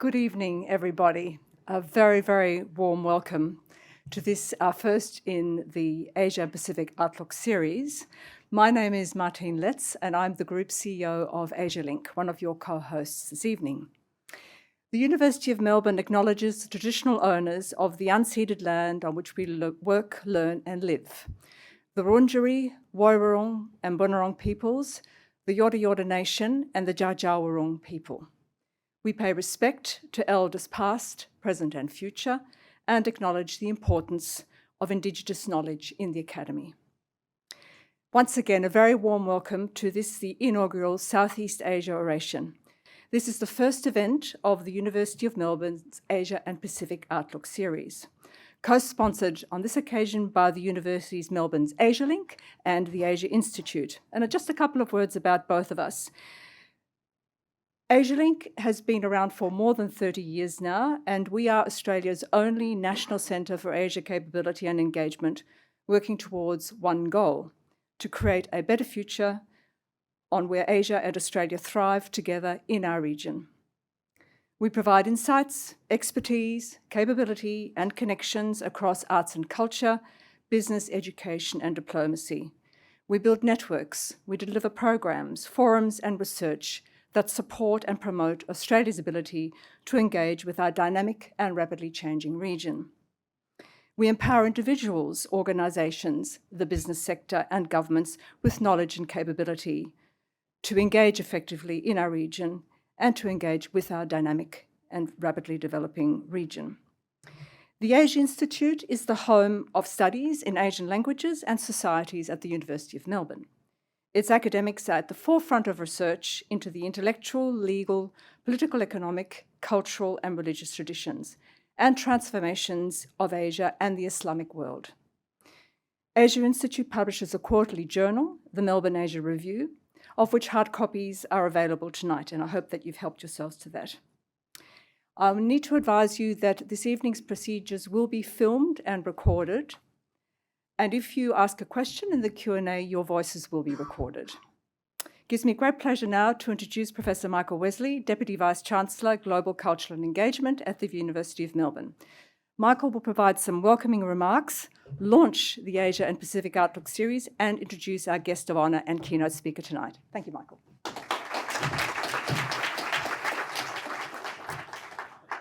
Good evening, everybody. A very, very warm welcome to this, our first in the Asia Pacific Outlook series. My name is Martine Letts, and I'm the Group CEO of AsiaLink, one of your co-hosts this evening. The University of Melbourne acknowledges the traditional owners of the unceded land on which we work, learn, and live. The Wurundjeri, Woiwurrung, and Bunurong peoples, the Yorta Yorta Nation, and the Dja Dja Wurrung people. We pay respect to elders past, present, and future, and acknowledge the importance of Indigenous knowledge in the Academy. Once again, a very warm welcome to the inaugural Southeast Asia Oration. This is the first event of the University of Melbourne's Asia and Pacific Outlook series, co-sponsored on this occasion by the University's Melbourne's AsiaLink and the Asia Institute. And just a couple of words about both of us. AsiaLink has been around for more than 30 years now, and we are Australia's only national centre for Asia capability and engagement, working towards one goal: to create a better future on where Asia and Australia thrive together in our region. We provide insights, expertise, capability, and connections across arts and culture, business, education, and diplomacy. We build networks, we deliver programs, forums, and research that support and promote Australia's ability to engage with our dynamic and rapidly changing region. We empower individuals, organisations, the business sector, and governments with knowledge and capability to engage effectively in our region and to engage with our dynamic and rapidly developing region. The Asia Institute is the home of studies in Asian languages and societies at the University of Melbourne. Its academics are at the forefront of research into the intellectual, legal, political, economic, cultural, and religious traditions and transformations of Asia and the Islamic world. Asia Institute publishes a quarterly journal, the Melbourne Asia Review, of which hard copies are available tonight, and I hope that you've helped yourselves to that. I need to advise you that this evening's procedures will be filmed and recorded, and if you ask a question in the Q&A, your voices will be recorded. It gives me great pleasure now to introduce Professor Michael Wesley, Deputy Vice Chancellor Global Cultural and Engagement at the University of Melbourne. Michael will provide some welcoming remarks, launch the Asia and Pacific Outlook series, and introduce our guest of honour and keynote speaker tonight. Thank you, Michael.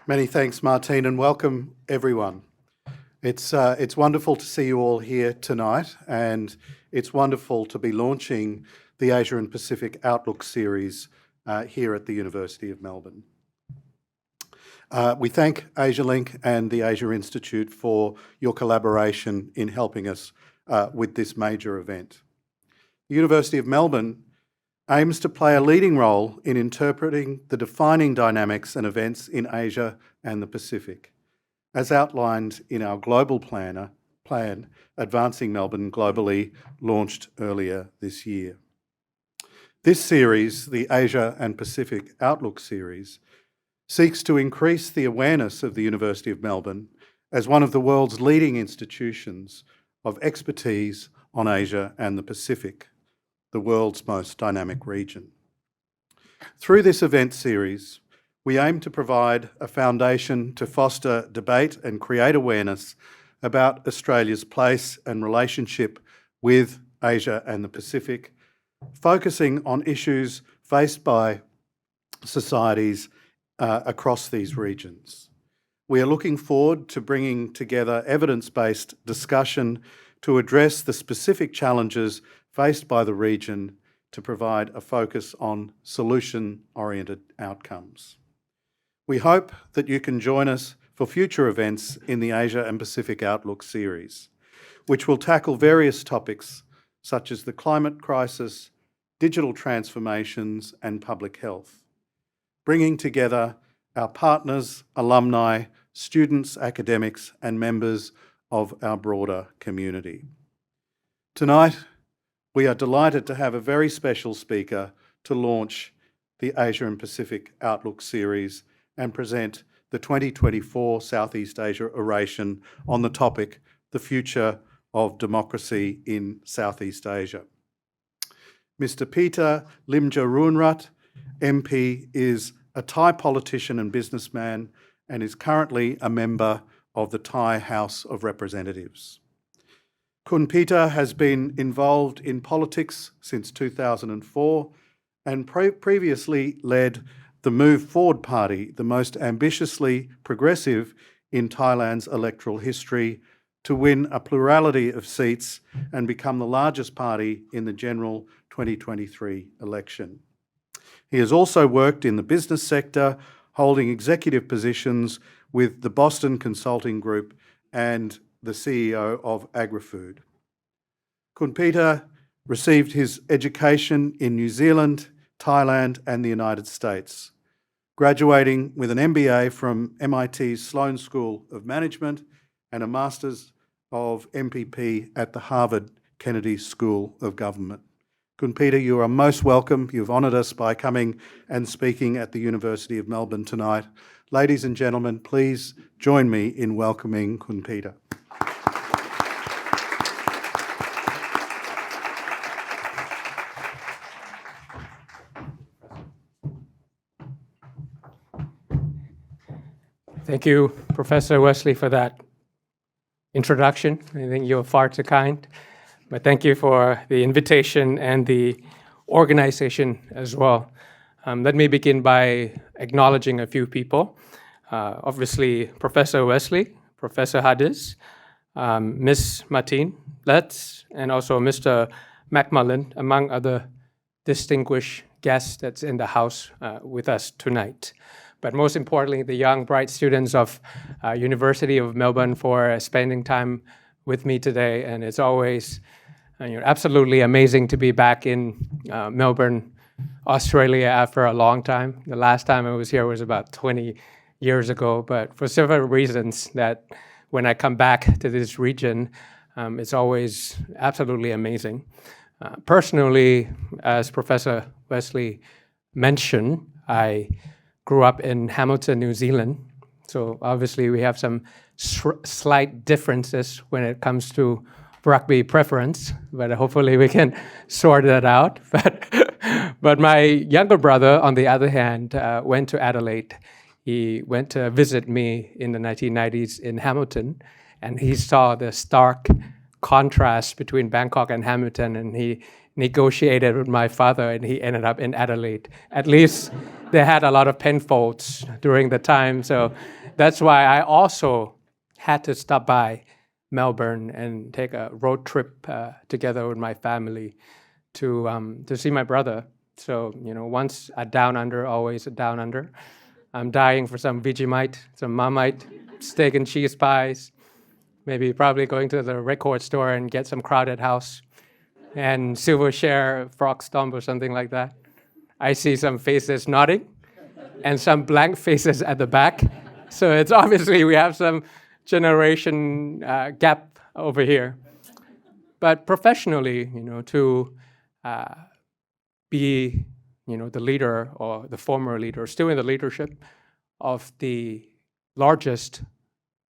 Many thanks, Martine, and welcome everyone. It's wonderful to see you all here tonight, and it's wonderful to be launching the Asia and Pacific Outlook series here at the University of Melbourne. We thank AsiaLink and the Asia Institute for your collaboration in helping us with this major event. The University of Melbourne aims to play a leading role in interpreting the defining dynamics and events in Asia and the Pacific, as outlined in our global plan, Advancing Melbourne Globally, launched earlier this year. This series, the Asia and Pacific Outlook series, seeks to increase the awareness of the University of Melbourne as one of the world's leading institutions of expertise on Asia and the Pacific, the world's most dynamic region. Through this event series, we aim to provide a foundation to foster debate and create awareness about Australia's place and relationship with Asia and the Pacific, focusing on issues faced by societies across these regions. We are looking forward to bringing together evidence-based discussion to address the specific challenges faced by the region to provide a focus on solution-oriented outcomes. We hope that you can join us for future events in the Asia and Pacific Outlook series, which will tackle various topics such as the climate crisis, digital transformations, and public health, bringing together our partners, alumni, students, academics, and members of our broader community. Tonight, we are delighted to have a very special speaker to launch the Asia and Pacific Outlook series and present the 2024 Southeast Asia Oration on the topic, The Future of Democracy in Southeast Asia. Mr. Pita Limjaroenrat MP is a Thai politician and businessman, and is currently a member of the Thai House of Representatives. Kun Pita has been involved in politics since 2004 and previously led the Move Forward Party, the most ambitiously progressive in Thailand's electoral history, to win a plurality of seats and become the largest party in the general 2023 election. He has also worked in the business sector, holding executive positions with the Boston Consulting Group and the CEO of AgriFood. Kun Pita received his education in New Zealand, Thailand, and the United States, graduating with an MBA from MIT's Sloan School of Management and a Master's of MPP at the Harvard Kennedy School of Government. Kun Pita, you are most welcome. You've honoured us by coming and speaking at the University of Melbourne tonight. Ladies and gentlemen, please join me in welcoming Kun Pita. Thank you, Professor Wesley, for that introduction. I think you're far too kind. But thank you for the invitation and the organization as well. Let me begin by acknowledging a few people. Obviously, Professor Wesley, Professor Hadis, Ms. Martine Letts, and also Mr. Macmillan, among other distinguished guests that's in the house with us tonight. But most importantly, the young, bright students of University of Melbourne for spending time with me today. And it's always absolutely amazing to be back in Melbourne, Australia after a long time. The last time I was here was about 20 years ago, but for several reasons that when I come back to this region, it's always absolutely amazing. Personally, as Professor Wesley mentioned, I grew up in Hamilton, New Zealand. So obviously we have some slight differences when it comes to rugby preference, but hopefully we can sort that out. But my younger brother, on the other hand, went to Adelaide. He went to visit me in the 1990s in Hamilton, and he saw the stark contrast between Bangkok and Hamilton, and he negotiated with my father, and he ended up in Adelaide. At least they had a lot of penfolds during the time, so that's why I also had to stop by Melbourne and take a road trip together with my family to see my brother. So, once a down under, always a down under. I'm dying for some Vegemite, some Marmite, steak and cheese pies, maybe probably going to the record store and get some Crowded House and Silvershare Frog Stomp or something like that. I see some faces nodding and some blank faces at the back. So it's obviously we have some generation gap over here. But professionally, to be, the leader or the former leader, still in the leadership of the largest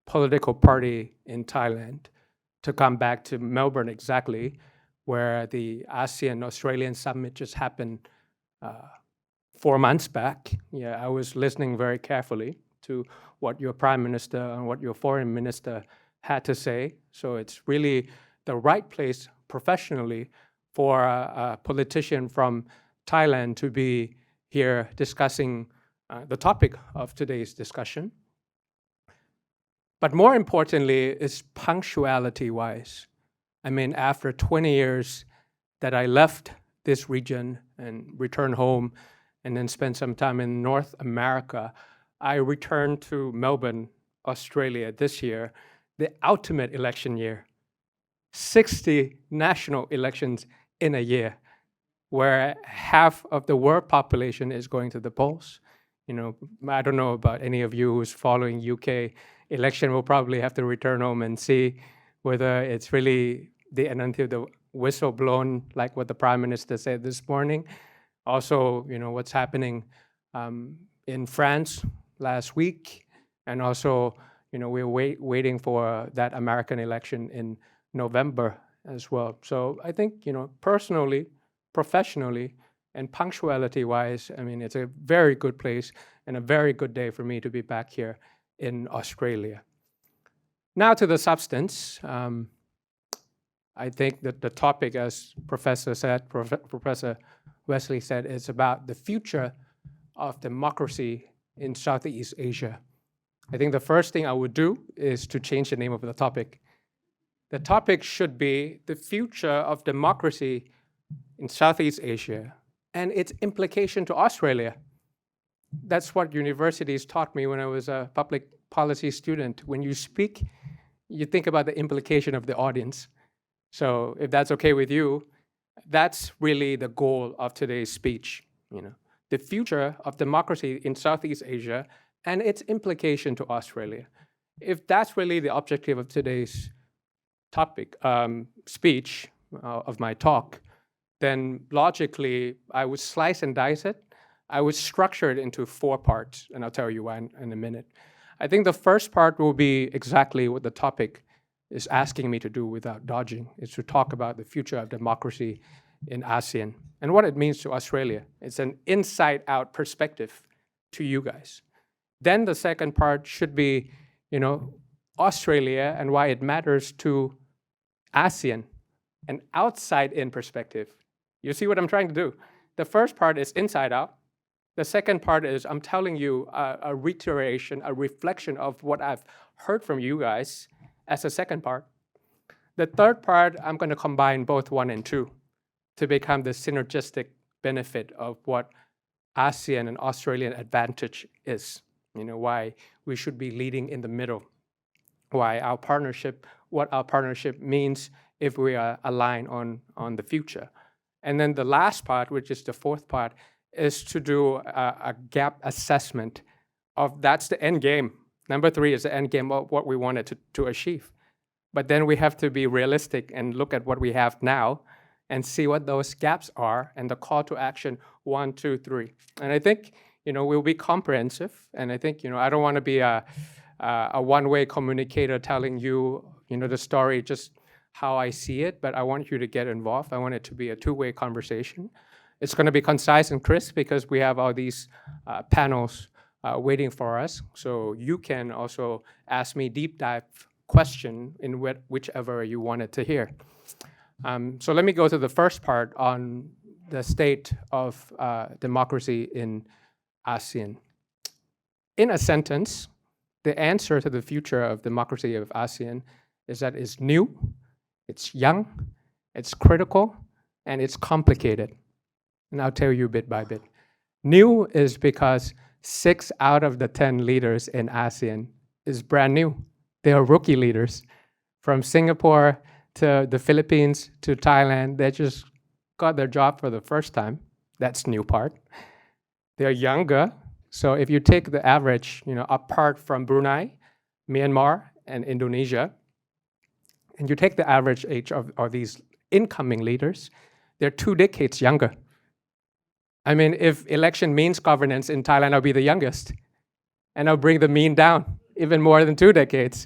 political party in Thailand, to come back to Melbourne exactly, where the ASEAN-Australian Summit just happened 4 months back. I was listening very carefully to what your Prime Minister and what your Foreign Minister had to say. So it's really the right place professionally for a politician from Thailand to be here discussing the topic of today's discussion. But more importantly is punctuality-wise. I mean, after 20 years that I left this region and returned home and then spent some time in North America, I returned to Melbourne, Australia this year, the ultimate election year. 60 national elections in a year, where half of the world population is going to the polls. I don't know about any of you who's following UK election. Will probably have to return home and see whether it's really the end until the whistle blown, like what the Prime Minister said this morning. Also, what's happening in France last week, and also, we're waiting for that American election in November as well. So I think, personally, professionally, And punctuality-wise, I mean, it's a very good place and a very good day for me to be back here in Australia. Now to the substance. I think that the topic, as Professor Wesley said, is about the future of democracy in Southeast Asia. I think the first thing I would do is to change the name of the topic. The topic should be the future of democracy in Southeast Asia and its implication to Australia. That's what universities taught me when I was a public policy student. When you speak, you think about the implication of the audience. So if that's okay with you, that's really the goal of today's speech. The future of democracy in Southeast Asia and its implication to Australia. If that's really the objective of today's topic, speech, of my talk, then logically I would slice and dice it. I would structure it into 4 parts, and I'll tell you why in a minute. I think the first part will be exactly what the topic is asking me to do without dodging, is to talk about the future of democracy in ASEAN and what it means to Australia. It's an inside-out perspective to you guys. Then the second part should be, Australia and why it matters to ASEAN, an outside-in perspective. You see what I'm trying to do? The first part is inside out. The second part is I'm telling you a reiteration, a reflection of what I've heard from you guys as a second part. The third part, I'm going to combine both 1 and 2 to become the synergistic benefit of what ASEAN and Australian advantage is. Why we should be leading in the middle. What our partnership means if we are aligned on the future. And then the last part, which is the fourth part, is to do a gap assessment of that's the end game. Number 3 is the end game of what we wanted to achieve. But then we have to be realistic and look at what we have now and see what those gaps are and the call to action 1, 2, 3. And I think, we'll be comprehensive. And I think, I don't want to be a one-way communicator telling you, the story just how I see it, but I want you to get involved. I want it to be a 2-way conversation. It's going to be concise and crisp because we have all these panels waiting for us. So you can also ask me deep dive question in whichever you wanted to hear. So let me go to the first part on the state of democracy in ASEAN. In a sentence, the answer to the future of democracy of ASEAN is that it's new, it's young, it's critical, and it's complicated. And I'll tell you bit by bit. New is because 6 out of the 10 leaders in ASEAN is brand new. They are rookie leaders. From Singapore to the Philippines to Thailand, they just got their job for the first time. That's new part. They're younger. So if you take the average, apart from Brunei, Myanmar, and Indonesia, and you take the average age of these incoming leaders, they're 2 decades younger. I mean, if election means governance in Thailand, I'll be the youngest. And I'll bring the mean down, even more than 2 decades.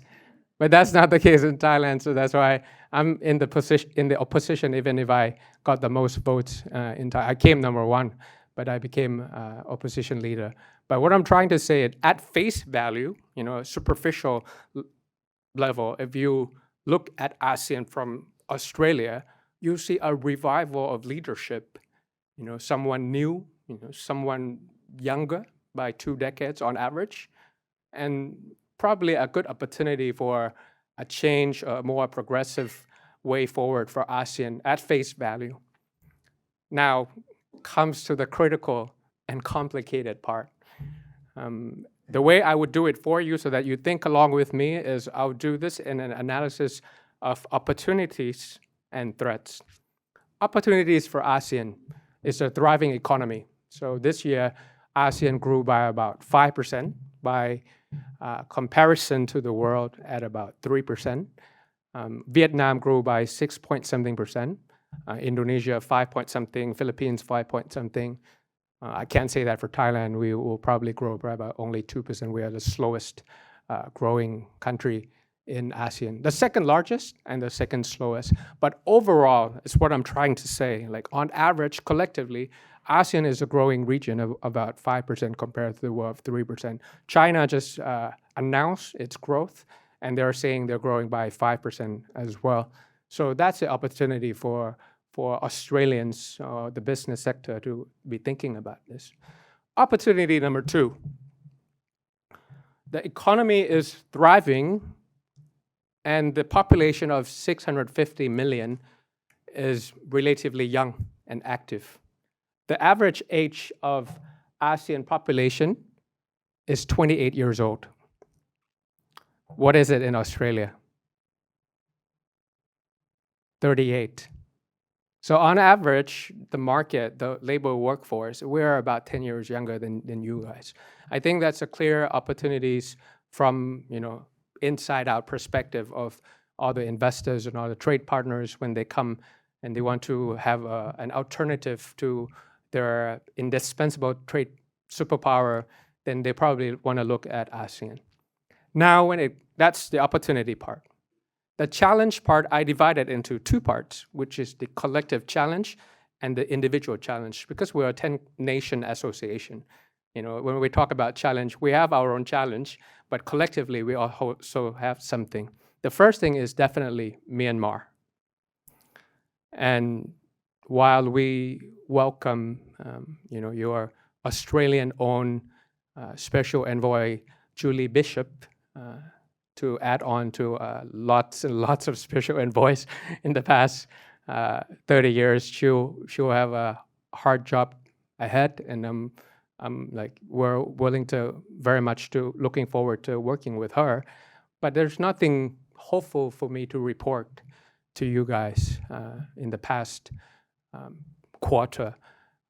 But that's not the case in Thailand, so that's why I'm in the opposition, even if I got the most votes in Thailand. I came number 1, but I became opposition leader. But what I'm trying to say is, at face value, superficial level, if you look at ASEAN from Australia, you see a revival of leadership. Someone new, someone younger by 2 decades on average, and probably a good opportunity for a change, a more progressive way forward for ASEAN at face value. Now comes to the critical and complicated part. The way I would do it for you so that you think along with me is I'll do this in an analysis of opportunities and threats. Opportunities for ASEAN is a thriving economy. So this year, ASEAN grew by about 5%, by comparison to the world at about 3%. Vietnam grew by 6 point something percent. Indonesia 5 point something, Philippines 5 point something. I can't say that for Thailand. We will probably grow by about only 2%. We are the slowest growing country in ASEAN. The second largest and the second slowest. But overall, it's what I'm trying to say. Like on average, collectively, ASEAN is a growing region of about 5% compared to the world of 3%. China just announced its growth, and they're saying they're growing by 5% as well. So that's the opportunity for Australians, the business sector, to be thinking about this. Opportunity number 2. The economy is thriving, and the population of 650 million is relatively young and active. The average age of ASEAN population is 28 years old. What is it in Australia? 38. So on average, the market, the labor workforce, we're about 10 years younger than you guys. I think that's a clear opportunities from, inside out perspective of all the investors and all the trade partners when they come and they want to have an alternative to their indispensable trade superpower, then they probably want to look at ASEAN. Now, that's the opportunity part. The challenge part, I divided into 2 parts, which is the collective challenge and the individual challenge, because we're a 10-nation association. When we talk about challenge, we have our own challenge, but collectively we also have something. The first thing is definitely Myanmar. And while we welcome, your Australian-owned Special Envoy Julie Bishop to add on to lots and lots of special envoys in the past 30 years, she'll have a hard job ahead, and we're willing to very much looking forward to working with her. But there's nothing hopeful for me to report to you guys in the past quarter.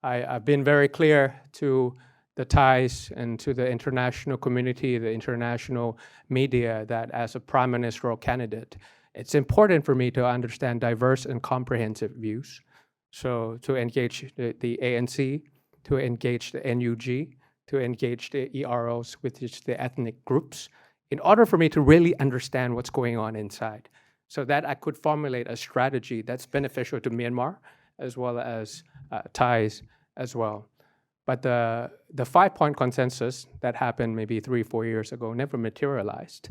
I've been very clear to the Thais and to the international community, the international media, that as a prime ministerial candidate, it's important for me to understand diverse and comprehensive views. So to engage the ANC, to engage the NUG, to engage the EROs, which is the ethnic groups, in order for me to really understand what's going on inside, so that I could formulate a strategy that's beneficial to Myanmar as well as Thais as well. But the 5-point consensus that happened maybe 3-4 years ago never materialized.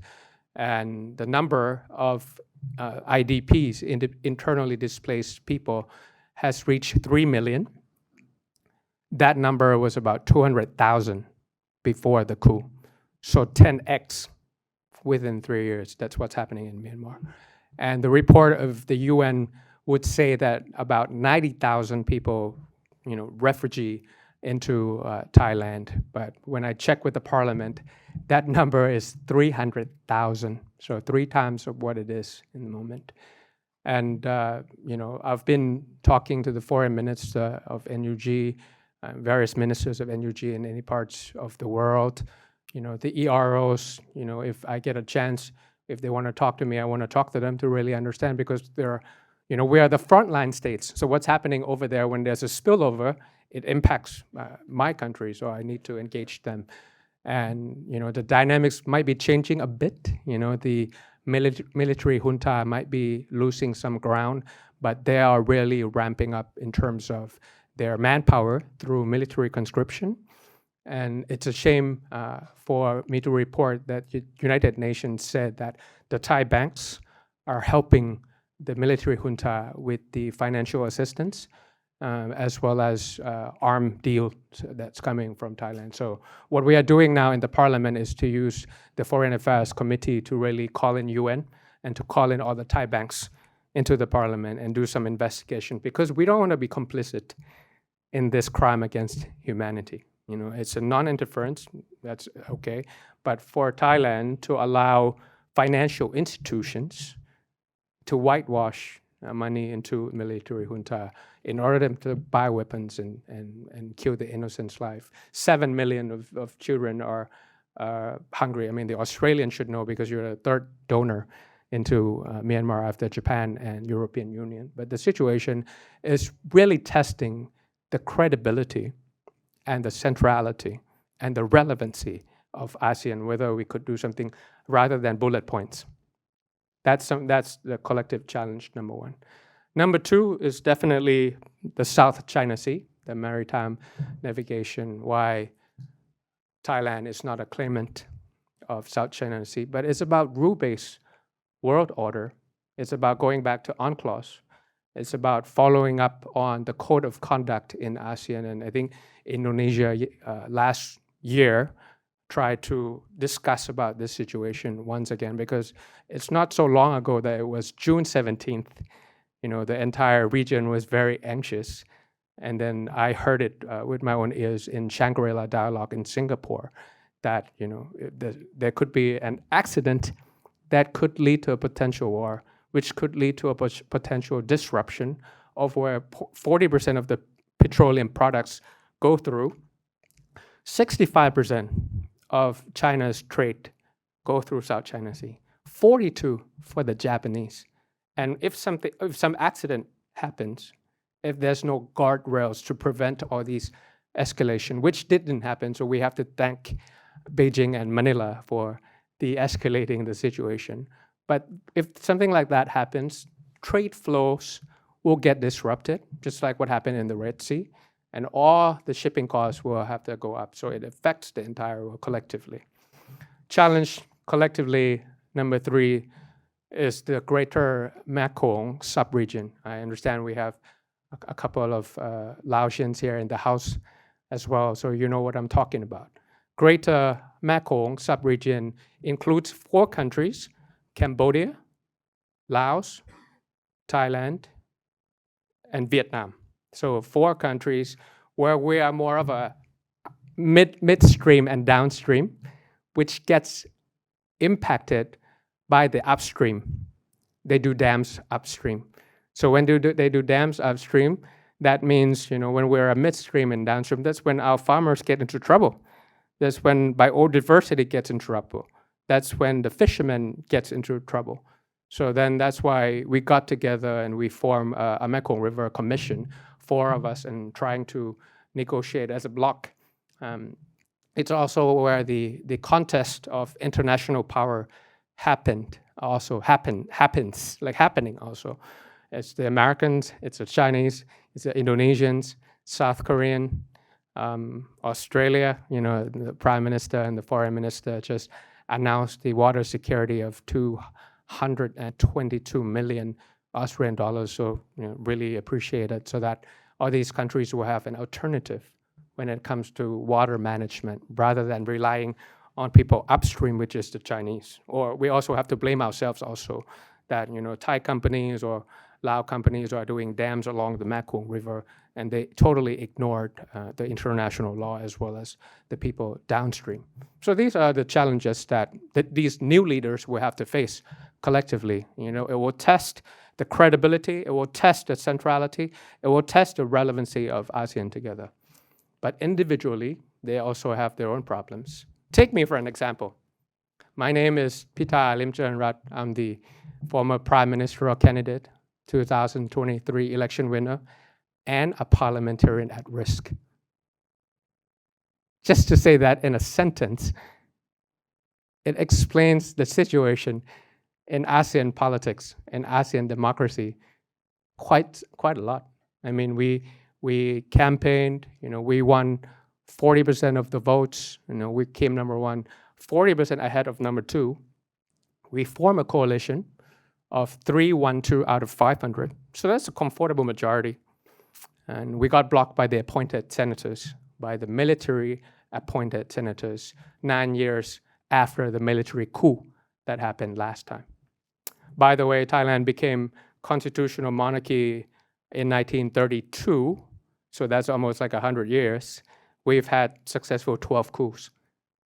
And the number of IDPs, internally displaced people, has reached 3 million. That number was about 200,000 before the coup. So 10x within 3 years. That's what's happening in Myanmar. And the report of the UN would say that about 90,000 people, refugee into Thailand. But when I check with the parliament, that number is 300,000. So 3 times of what it is in the moment. And, I've been talking to the foreign minister of NUG, various ministers of NUG in many parts of the world. The EROs, if I get a chance, if they want to talk to me, I want to talk to them to really understand, because we are the frontline states. So what's happening over there when there's a spillover, it impacts my country, so I need to engage them. And, the dynamics might be changing a bit. The military junta might be losing some ground, but they are really ramping up in terms of their manpower through military conscription. And it's a shame for me to report that the United Nations said that the Thai banks are helping the military junta with the financial assistance, as well as arm deal that's coming from Thailand. So what we are doing now in the parliament is to use the Foreign Affairs Committee to really call in UN and to call in all the Thai banks into the parliament and do some investigation, because we don't want to be complicit in this crime against humanity. It's a non-interference, that's okay. But for Thailand to allow financial institutions to whitewash money into military junta in order to buy weapons and kill the innocent's life. 7 million of children are hungry. I mean, the Australians should know, because you're the 3rd donor into Myanmar after Japan and European Union. But the situation is really testing the credibility and the centrality and the relevancy of ASEAN, whether we could do something rather than bullet points. That's the collective challenge, number 1. Number 2 is definitely the South China Sea. the maritime navigation, why Thailand is not a claimant of South China Sea, but it's about rule-based world order. It's about going back to UNCLOS. It's about following up on the code of conduct in ASEAN. And I think Indonesia last year tried to discuss about this situation once again, because it's not so long ago that it was June 17th. The entire region was very anxious. And then I heard it with my own ears in Shangri-La Dialogue in Singapore that, there could be an accident that could lead to a potential war, which could lead to a potential disruption of where 40% of the petroleum products go through. 65% of China's trade go through South China Sea, 42% for the Japanese. And if some accident happens, if there's no guardrails to prevent all these escalation, which didn't happen, so we have to thank Beijing and Manila for de-escalating the situation. But if something like that happens, trade flows will get disrupted, just like what happened in the Red Sea, and all the shipping costs will have to go up. So it affects the entire world collectively. Challenge collectively, number 3, is the greater Mekong sub-region. I understand we have a couple of Laotians here in the house as well, so you know what I'm talking about. Greater Mekong sub-region includes 4 countries: Cambodia, Laos, Thailand, and Vietnam. So 4 countries where we are more of a midstream and downstream, which gets impacted by the upstream. They do dams upstream. So when they do dams upstream, that means, when we're a midstream and downstream, that's when our farmers get into trouble. That's when biodiversity gets into trouble. That's when the fishermen gets into trouble. So then that's why we got together and we formed a Mekong River Commission, 4 of us, and trying to negotiate as a bloc. It's also where the contest of international power happens also. It's the Americans, it's the Chinese, it's the Indonesians, South Korean, Australia, the Prime Minister and the Foreign Minister just announced the water security of 222 million Australian dollars. So really appreciate it, so that all these countries will have an alternative when it comes to water management, rather than relying on people upstream, which is the Chinese. Or we also have to blame ourselves also that Thai companies or Lao companies are doing dams along the Mekong River, and they totally ignored the international law as well as the people downstream. So these are the challenges that these new leaders will have to face collectively. It will test the credibility, it will test the centrality, it will test the relevancy of ASEAN together. But individually, they also have their own problems. Take me for an example. My name is Pita Limjaroenrat. I'm the former prime ministerial candidate, 2023 election winner, and a parliamentarian at risk. Just to say that in a sentence, it explains the situation in ASEAN politics and ASEAN democracy quite a lot. I mean, we campaigned, we won 40% of the votes, we came number 1, 40% ahead of number 2. We formed a coalition of 312 out of 500. So that's a comfortable majority. And we got blocked by the appointed senators, by the military appointed senators, 9 years after the military coup that happened last time. By the way, Thailand became constitutional monarchy in 1932, so that's almost like 100 years. We've had successful 12 coups.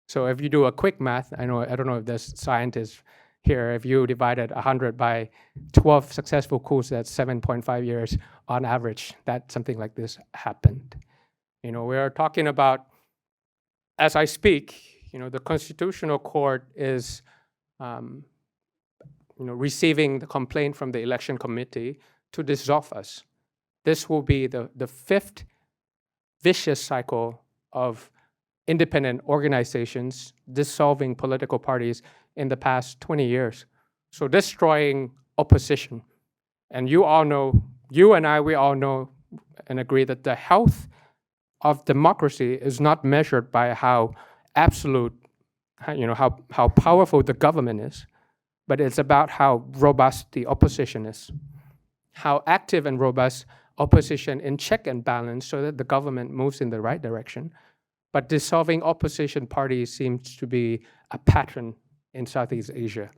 So if you do a quick math, I don't know if there's scientists here, if you divided 100 by 12 successful coups, that's 7.5 years on average that something like this happened. We are talking about, as I speak, the Constitutional Court is receiving the complaint from the election committee to dissolve us. This will be the 5th vicious cycle of independent organizations dissolving political parties in the past 20 years. So destroying opposition. And you all know, you and I, we all know and agree that the health of democracy is not measured by how absolute, how powerful the government is, but it's about how robust the opposition is, how active and robust opposition in check and balance so that the government moves in the right direction. But dissolving opposition parties seems to be a pattern in Southeast Asia,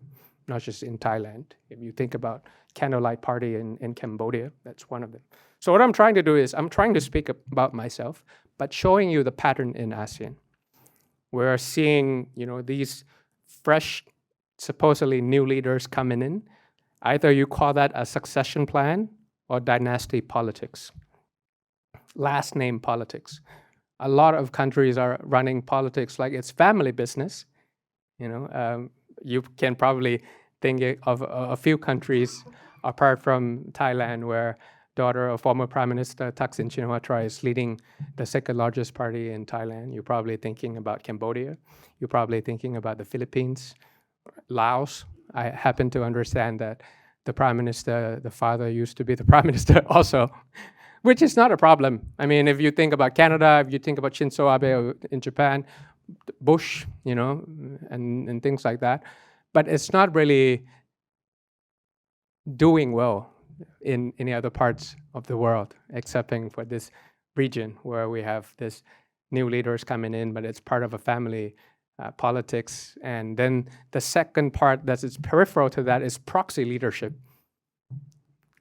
not just in Thailand. If you think about Candlelight Party in Cambodia, that's one of them. So what I'm trying to do is I'm trying to speak about myself, but showing you the pattern in ASEAN. We're seeing, these fresh, supposedly new leaders coming in. Either you call that a succession plan or dynasty politics, last name politics. A lot of countries are running politics like it's family business. You can probably think of a few countries apart from Thailand where daughter of former Prime Minister Thaksin Shinawatra is leading the second largest party in Thailand. You're probably thinking about Cambodia. You're probably thinking about the Philippines, Laos. I happen to understand that the Prime Minister, the father used to be the Prime Minister also, which is not a problem. I mean, if you think about Canada, if you think about Shinzo Abe in Japan, Bush, and things like that. But it's not really doing well in any other parts of the world, excepting for this region where we have this new leaders coming in, but it's part of a family politics. And then the second part that is peripheral to that is proxy leadership.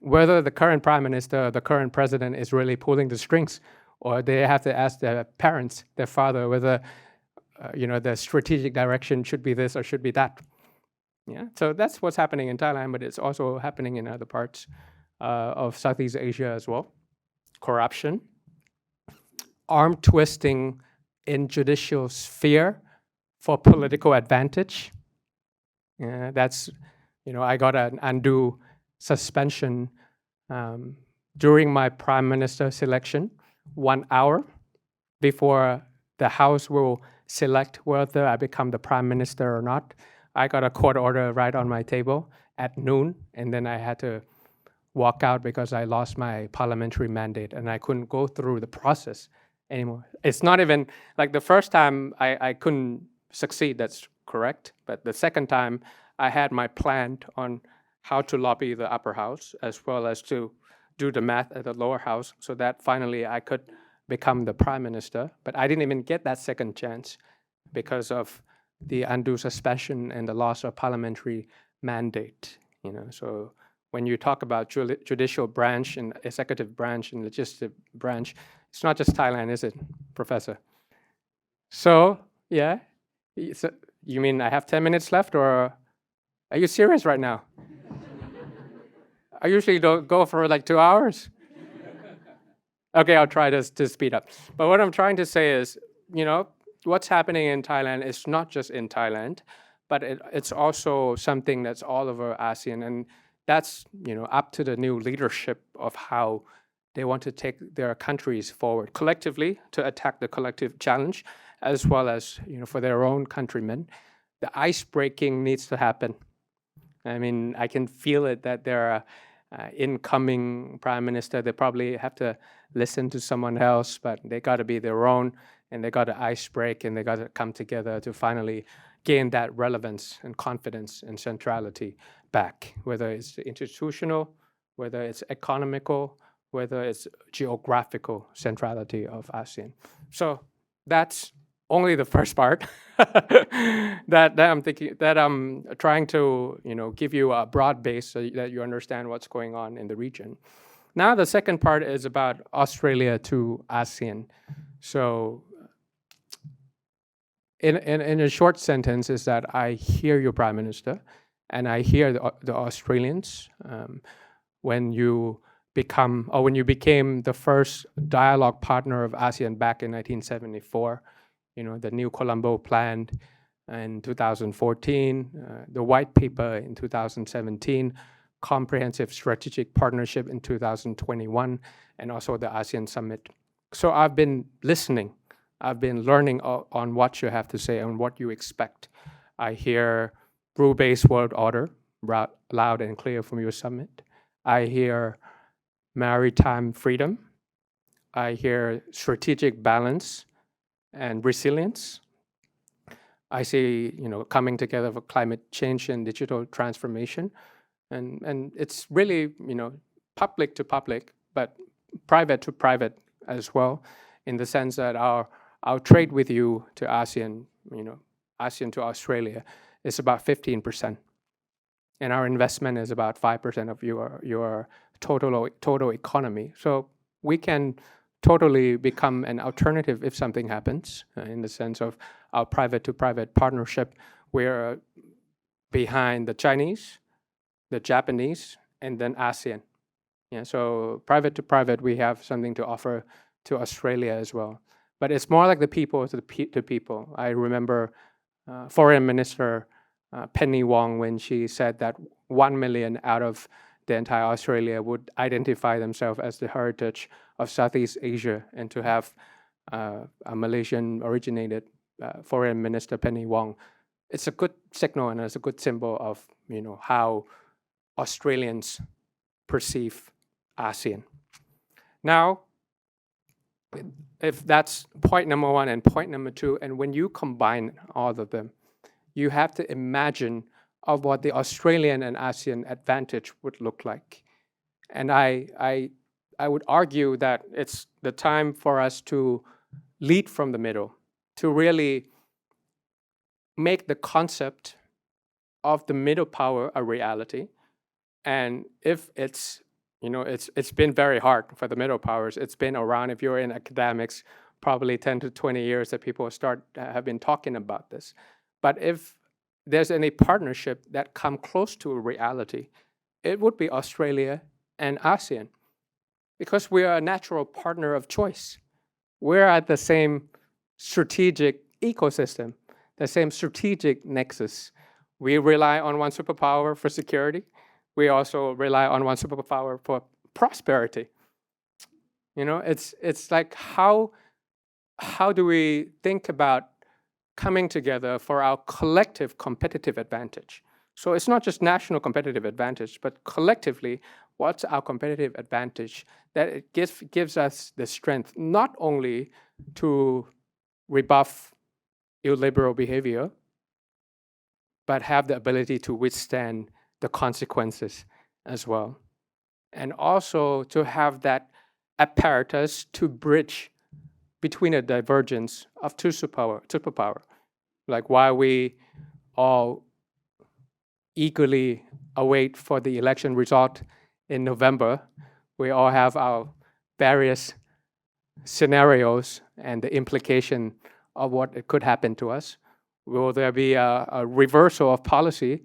Whether the current prime minister or the current president is really pulling the strings, or they have to ask their parents, their father, whether the strategic direction should be this or should be that. Yeah, so that's what's happening in Thailand, but it's also happening in other parts of Southeast Asia as well. Corruption, arm twisting in judicial sphere for political advantage. That's, I got an undue suspension during my prime minister selection, 1 hour before the House will select whether I become the prime minister or not. I got a court order right on my table at noon, and then I had to walk out because I lost my parliamentary mandate and I couldn't go through the process anymore. It's not even like the first time I couldn't succeed, that's correct. But the second time I had my plan on how to lobby the upper house as well as to do the math at the lower house so that finally I could become the prime minister. But I didn't even get that second chance because of the undue suspension and the loss of parliamentary mandate. So when you talk about judicial branch and executive branch and legislative branch, it's not just Thailand, is it, Professor? So, yeah, so you mean I have 10 minutes left, or are you serious right now? I usually don't go for like 2 hours. Okay, I'll try to speed up. But what I'm trying to say is, what's happening in Thailand is not just in Thailand, but it's also something that's all over ASEAN. And that's, up to the new leadership of how they want to take their countries forward collectively to attack the collective challenge, as well as, for their own countrymen. The ice breaking needs to happen. I mean, I can feel it that there are incoming prime minister. They probably have to listen to someone else, but they got to be their own, and they got to ice break, and they got to come together to finally gain that relevance and confidence and centrality back, whether it's institutional, whether it's economical, whether it's geographical centrality of ASEAN. So that's only the first part that I'm thinking, that I'm trying to give you a broad base so that you understand what's going on in the region. Now the second part is about Australia to ASEAN. So in a short sentence is that I hear you, Prime Minister, and I hear the Australians when you became the first dialogue partner of ASEAN back in 1974, the New Colombo Plan in 2014, the White Paper in 2017, Comprehensive Strategic Partnership in 2021, and also the ASEAN Summit. So I've been listening. I've been learning on what you have to say and what you expect. I hear rule-based world order loud and clear from your summit. I hear maritime freedom. I hear strategic balance and resilience. I see, coming together for climate change and digital transformation. And it's really, public to public, but private to private as well, in the sense that our trade with you to ASEAN, ASEAN to Australia is about 15%. And our investment is about 5% of your total economy. So we can totally become an alternative if something happens, in the sense of our private-to-private partnership. We're behind the Chinese, the Japanese, and then ASEAN. Yeah, so private-to-private, we have something to offer to Australia as well. But it's more like the people to people. I remember Foreign Minister Penny Wong, when she said that 1 million out of the entire Australia would identify themselves as the heritage of Southeast Asia, and to have a Malaysian-originated Foreign Minister Penny Wong, it's a good signal and it's a good symbol of how Australians perceive ASEAN. Now, if that's point number one and point number two, and when you combine all of them, you have to imagine of what the Australian and ASEAN advantage would look like. And I would argue that it's the time for us to lead from the middle, to really make the concept of the middle power a reality. And if it's, it's been very hard for the middle powers. It's been around, if you're in academics, probably 10 to 20 years that people have been talking about this. But if there's any partnership that come close to a reality, it would be Australia and ASEAN, because we are a natural partner of choice. We're at the same strategic ecosystem, the same strategic nexus. We rely on one superpower for security. We also rely on one superpower for prosperity. It's like how do we think about coming together for our collective competitive advantage? So it's not just national competitive advantage, but collectively, what's our competitive advantage that it gives us the strength not only to rebuff illiberal behavior, but have the ability to withstand the consequences as well. And also to have that apparatus to bridge between a divergence of two superpower. Like while we all eagerly await for the election result in November, we all have our various scenarios and the implication of what it could happen to us. Will there be a reversal of policy,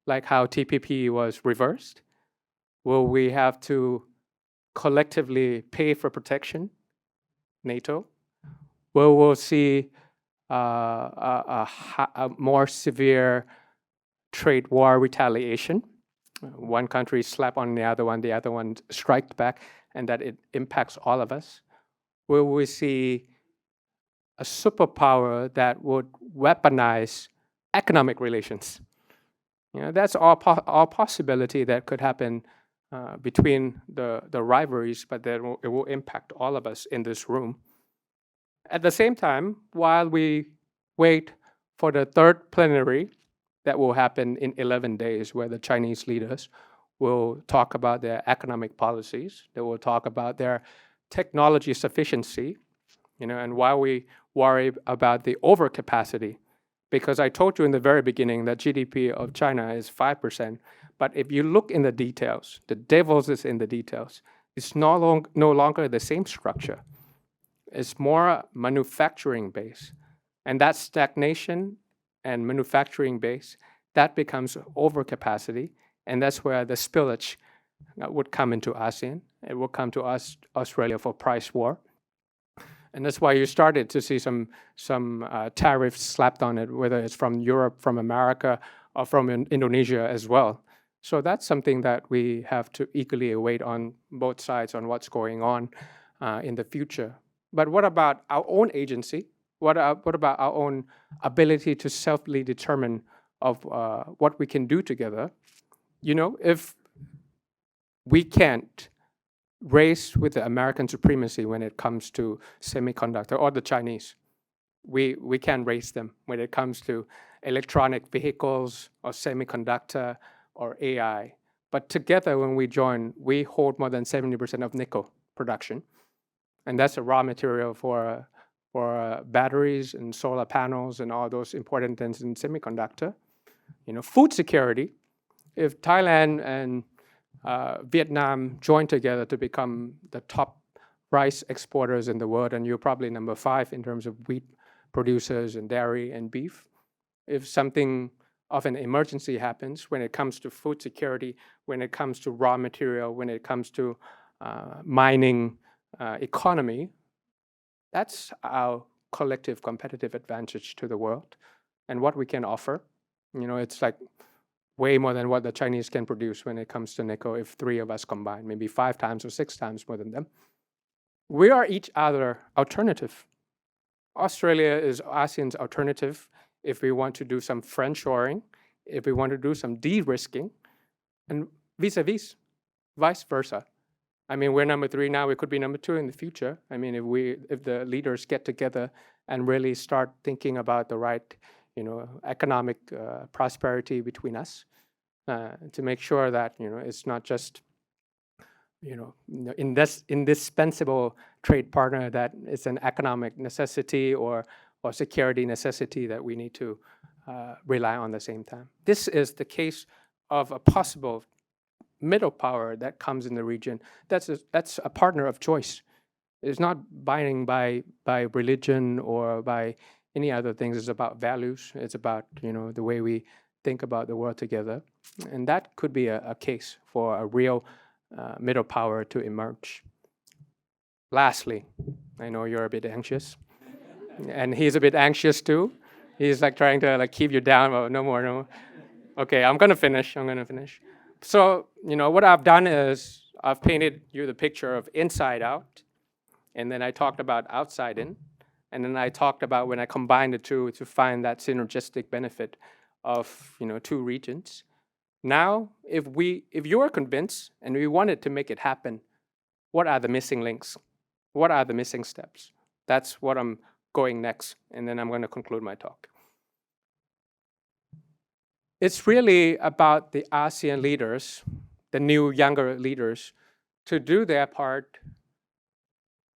like how TPP was reversed? Will we have to collectively pay for protection, NATO? Will we see a more severe trade war retaliation? One country slap on the other one strike back, and that it impacts all of us? Will we see a superpower that would weaponize economic relations? That's all possibility that could happen between the rivalries, but that it will impact all of us in this room. At the same time, while we wait for the third plenary that will happen in 11 days, where the Chinese leaders will talk about their economic policies, they will talk about their technology sufficiency, and while we worry about the overcapacity, because I told you in the very beginning that GDP of China is 5%, but if you look in the details, the devil is in the details. It's no longer the same structure. It's more manufacturing based. And that stagnation and manufacturing base, that becomes overcapacity, and that's where the spillage would come into ASEAN. It will come to us, Australia, for price war. And that's why you started to see some tariffs slapped on it, whether it's from Europe, from America, or from Indonesia as well. So that's something that we have to eagerly await on both sides on what's going on in the future. But what about our own agency? What about our own ability to selfly determine of what we can do together? If we can't race with the American supremacy when it comes to semiconductor, or the Chinese. We can race them when it comes to electronic vehicles or semiconductor or AI. But together, when we join, we hold more than 70% of nickel production. And that's a raw material for batteries and solar panels and all those important things in semiconductor. Food security. If Thailand and Vietnam join together to become the top rice exporters in the world, and you're probably number 5 in terms of wheat producers and dairy and beef. If something of an emergency happens when it comes to food security, when it comes to raw material, when it comes to mining economy, that's our collective competitive advantage to the world and what we can offer. It's like way more than what the Chinese can produce when it comes to nickel if 3 of us combine, maybe 5 times or 6 times more than them. We are each other alternative. Australia is ASEAN's alternative if we want to do some friendshoring, if we want to do some de-risking, and vis-a-vis, vice versa. I mean, we're number 3 now, we could be number 2 in the future. I mean, if the leaders get together and really start thinking about the right, economic prosperity between us, to make sure that, it's not just, indispensable trade partner, that it's an economic necessity or security necessity that we need to rely on at the same time. This is the case of a possible middle power that comes in the region. That's a partner of choice. It's not binding by religion or by any other things. It's about values. It's about the way we think about the world together, and that could be a case for a real middle power to emerge. Lastly, I know you're a bit anxious, and he's a bit anxious too. He's like trying to keep you down. Oh, no more. Okay, I'm gonna finish. So, what I've done is I've painted you the picture of inside out, and then I talked about outside in, and then I talked about when I combined the two to find that synergistic benefit of 2 regions. Now, if you're convinced and we wanted to make it happen, what are the missing links? What are the missing steps? That's what I'm going next, and then I'm going to conclude my talk. It's really about the ASEAN leaders, the new younger leaders, to do their part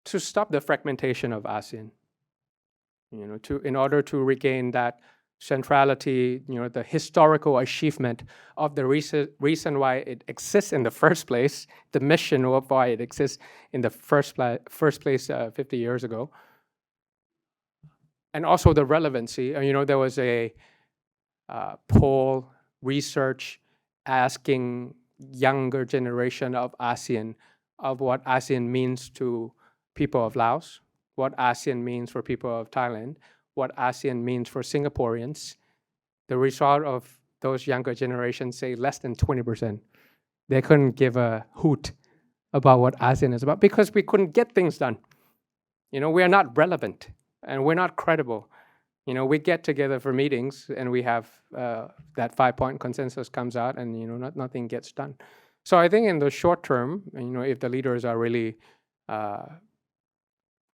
to stop the fragmentation of ASEAN, in order to regain that centrality, the historical achievement of the reason why it exists in the first place, the mission of why it exists in the first place 50 years ago. And also the relevancy. There was a poll research asking younger generation of ASEAN of what ASEAN means to people of Laos, what ASEAN means for people of Thailand, what ASEAN means for Singaporeans. The result of those younger generations say less than 20%. They couldn't give a hoot about what ASEAN is about because we couldn't get things done. We are not relevant and we're not credible. We get together for meetings and we have that 5-point consensus comes out and nothing gets done. So I think in the short term, if the leaders are really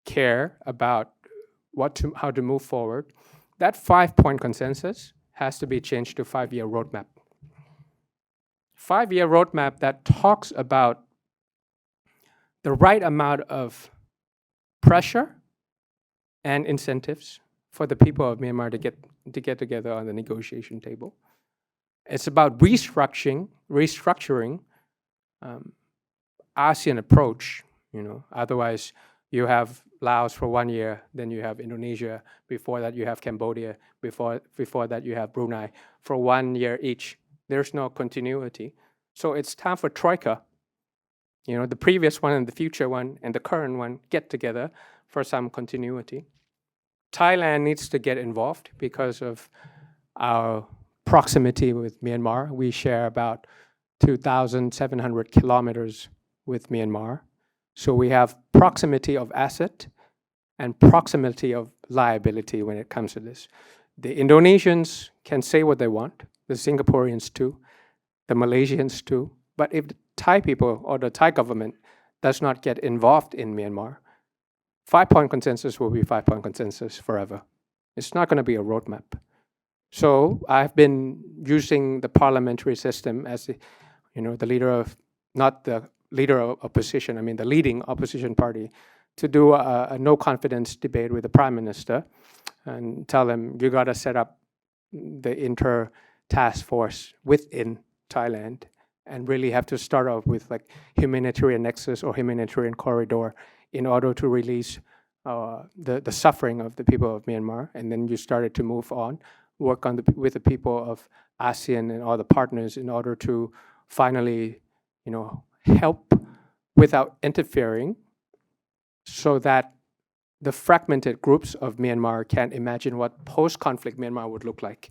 care about how to move forward, that 5-point consensus has to be changed to 5-year roadmap. 5-year roadmap that talks about the right amount of pressure and incentives for the people of Myanmar to get together on the negotiation table. It's about restructuring ASEAN approach. Otherwise you have Laos for 1 year, then you have Indonesia, before that you have Cambodia, before that you have Brunei, for 1 year each. There's no continuity. So it's time for Troika. The previous one and the future one and the current one get together for some continuity. Thailand needs to get involved because of our proximity with Myanmar. We share about 2,700 kilometers with Myanmar. So we have proximity of asset and proximity of liability when it comes to this. The Indonesians can say what they want, the Singaporeans too, the Malaysians too, but if the Thai people or the Thai government does not get involved in Myanmar, 5-point consensus will be 5-point consensus forever. It's not going to be a roadmap. So I've been using the parliamentary system as the leader of, not the leader of opposition, I mean the leading opposition party, to do a no confidence debate with the Prime Minister and tell them, you got to set up the inter-task force within Thailand and really have to start off with like humanitarian nexus or humanitarian corridor in order to release the suffering of the people of Myanmar. And then you started to move on, work on with the people of ASEAN and all the partners in order to finally, help without interfering, so that the fragmented groups of Myanmar can imagine what post-conflict Myanmar would look like.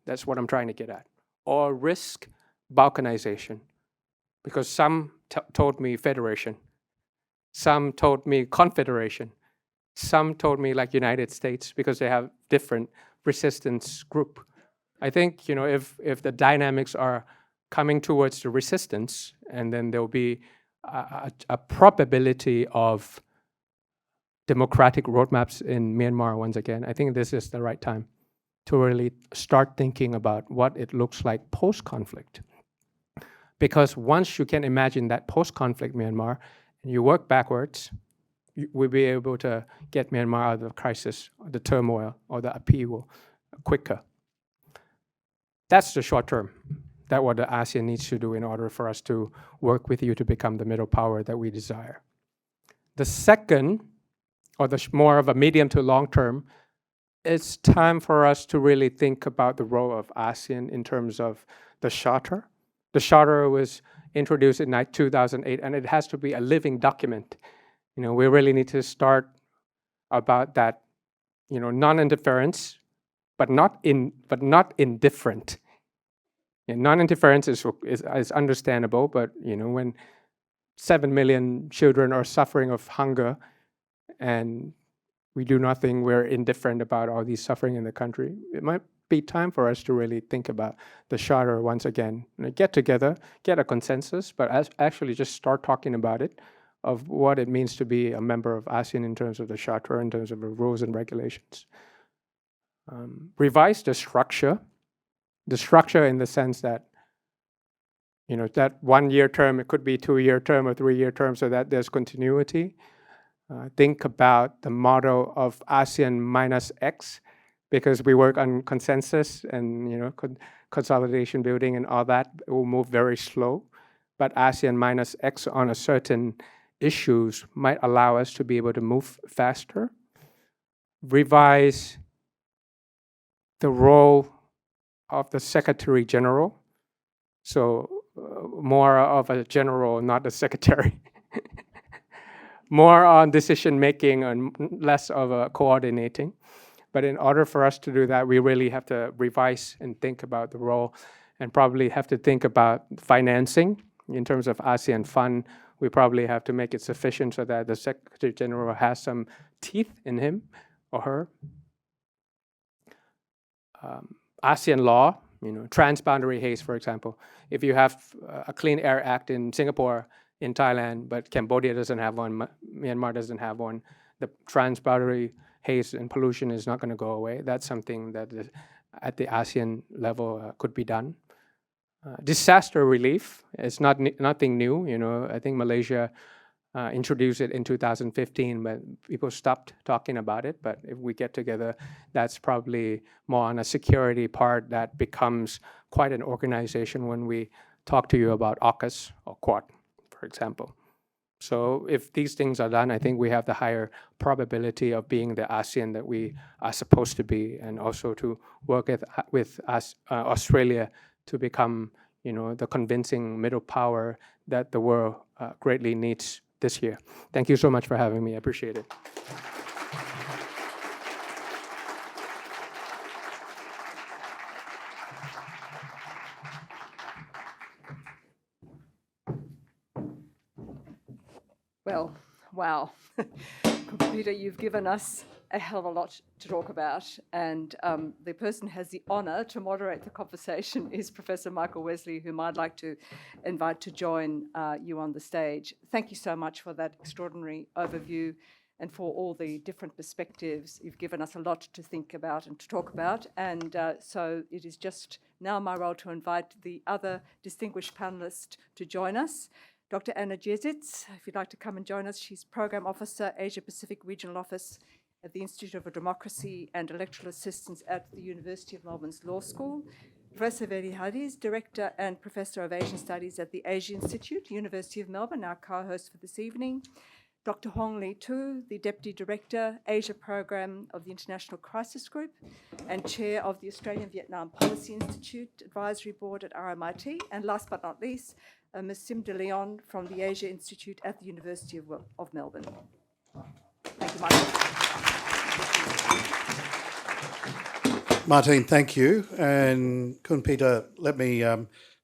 That's what I'm trying to get at. Or risk balkanization, because some told me federation, some told me confederation, some told me like United States, because they have different resistance group. I think, if the dynamics are coming towards the resistance, and then there'll be a probability of democratic roadmaps in Myanmar once again, I think this is the right time to really start thinking about what it looks like post-conflict. Because once you can imagine that post-conflict Myanmar, and you work backwards, we'll be able to get Myanmar out of the crisis, the turmoil, or the upheaval quicker. That's the short term. That's what the ASEAN needs to do in order for us to work with you to become the middle power that we desire. The second, or the more of a medium to long term, it's time for us to really think about the role of ASEAN in terms of the Charter. The Charter was introduced in 2008, and it has to be a living document. We really need to start about that, non-interference, but not indifferent. And non-interference is understandable, but when 7 million children are suffering of hunger, and we do nothing, we're indifferent about all these suffering in the country, it might be time for us to really think about the Charter once again. Get together, get a consensus, but actually just start talking about it, of what it means to be a member of ASEAN in terms of the Charter, in terms of the rules and regulations. Revise the structure in the sense that, that 1-year term, it could be 2-year term or 3-year term, so that there's continuity. Think about the model of ASEAN minus X, because we work on consensus and consolidation building and all that. It will move very slow, but ASEAN minus X on a certain issues might allow us to be able to move faster. Revise the role of the Secretary General, so more of a general, not a secretary. More on decision making and less of a coordinating. But in order for us to do that, we really have to revise and think about the role, and probably have to think about financing in terms of ASEAN Fund. We probably have to make it sufficient so that the Secretary General has some teeth in him or her. ASEAN law, transboundary haze, for example. If you have a Clean Air Act in Singapore, in Thailand, but Cambodia doesn't have one, Myanmar doesn't have one, the transboundary haze and pollution is not going to go away. That's something that at the ASEAN level could be done. Disaster relief is nothing new. I think Malaysia introduced it in 2015, but people stopped talking about it. But if we get together, that's probably more on a security part that becomes quite an organization when we talk to you about AUKUS or Quad, for example. So if these things are done, I think we have the higher probability of being the ASEAN that we are supposed to be, and also to work with Australia to become, the convincing middle power that the world greatly needs this year. Thank you so much for having me. I appreciate it. Well, Wow. Peter, you've given us a hell of a lot to talk about, and the person who has the honour to moderate the conversation is Professor Michael Wesley, whom I'd like to invite to join you on the stage. Thank you so much for that extraordinary overview and for all the different perspectives. You've given us a lot to think about and to talk about, and so it is just now my role to invite the other distinguished panellists to join us. Dr. Anna Jezic, if you'd like to come and join us, she's Program Officer, Asia Pacific Regional Office at the Institute of Democracy and Electoral Assistance at the University of Melbourne's Law School. Professor Veli Hadiz, Director and Professor of Asian Studies at the Asia Institute, University of Melbourne, our co-host for this evening. Dr. Hong Lee Tu, the Deputy Director, Asia Program of the International Crisis Group and Chair of the Australian Vietnam Policy Institute Advisory Board at RMIT. And last but not least, Ms. Sim de Leon from the Asia Institute at the University of Melbourne. Thank you, Michael. Martine, thank you. And Kun Peter, let me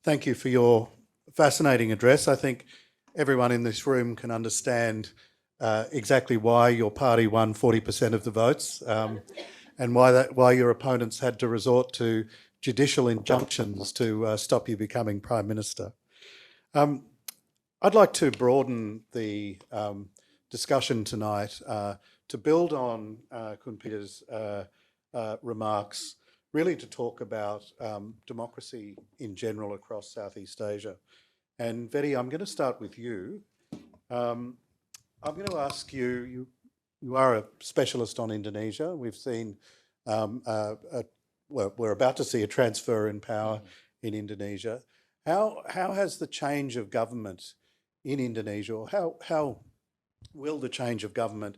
thank you for your fascinating address. I think everyone in this room can understand exactly why your party won 40% of the votes and why your opponents had to resort to judicial injunctions to stop you becoming Prime Minister. I'd like to broaden the discussion tonight to build on Kun Peter's remarks, really to talk about democracy in general across Southeast Asia. And Vedi, I'm going to start with you. I'm going to ask you, you are a specialist on Indonesia. We've seen, we're about to see a transfer in power in Indonesia. How has the change of government in Indonesia, or how will the change of government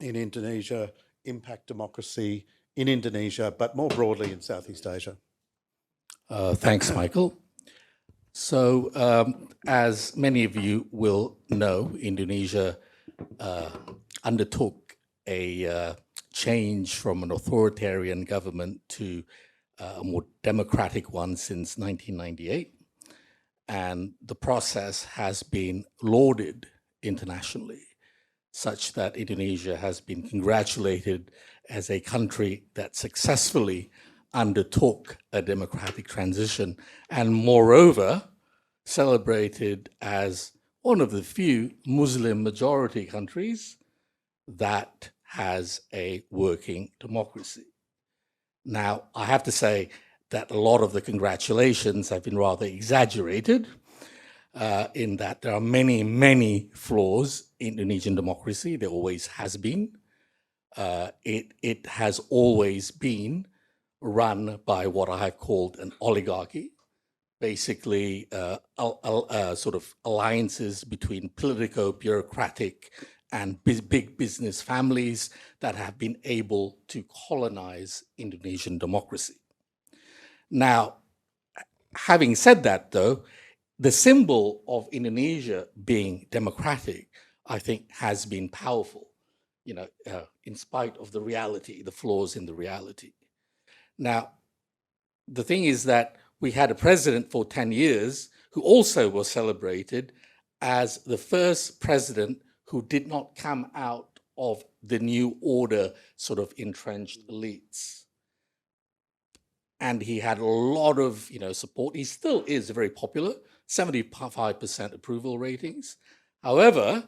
in Indonesia impact democracy in Indonesia, but more broadly in Southeast Asia? Thanks, Michael. So, as many of you will know, Indonesia undertook a change from an authoritarian government to a more democratic one since 1998. And the process has been lauded internationally, such that Indonesia has been congratulated as a country that successfully undertook a democratic transition, and moreover, celebrated as one of the few Muslim majority countries that has a working democracy. Now, I have to say that a lot of the congratulations have been rather exaggerated in that there are many, many flaws in Indonesian democracy. There always has been. It has always been run by what I have called an oligarchy, basically sort of alliances between politico-bureaucratic and big business families that have been able to colonize Indonesian democracy. Now, having said that, though, the symbol of Indonesia being democratic, I think, has been powerful, in spite of the reality, the flaws in the reality. Now, the thing is that we had a president for 10 years who also was celebrated as the first president who did not come out of the new order sort of entrenched elites. And he had a lot of support. He still is very popular, 75% approval ratings. However,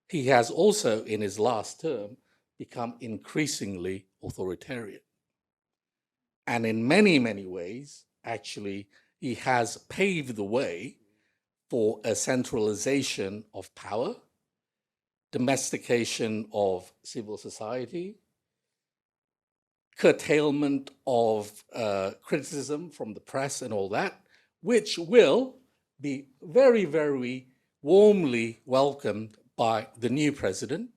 he has also, in his last term, become increasingly authoritarian. And in many, many ways, actually, he has paved the way for a centralization of power, domestication of civil society, curtailment of criticism from the press and all that, which will be very, very warmly welcomed by the new president,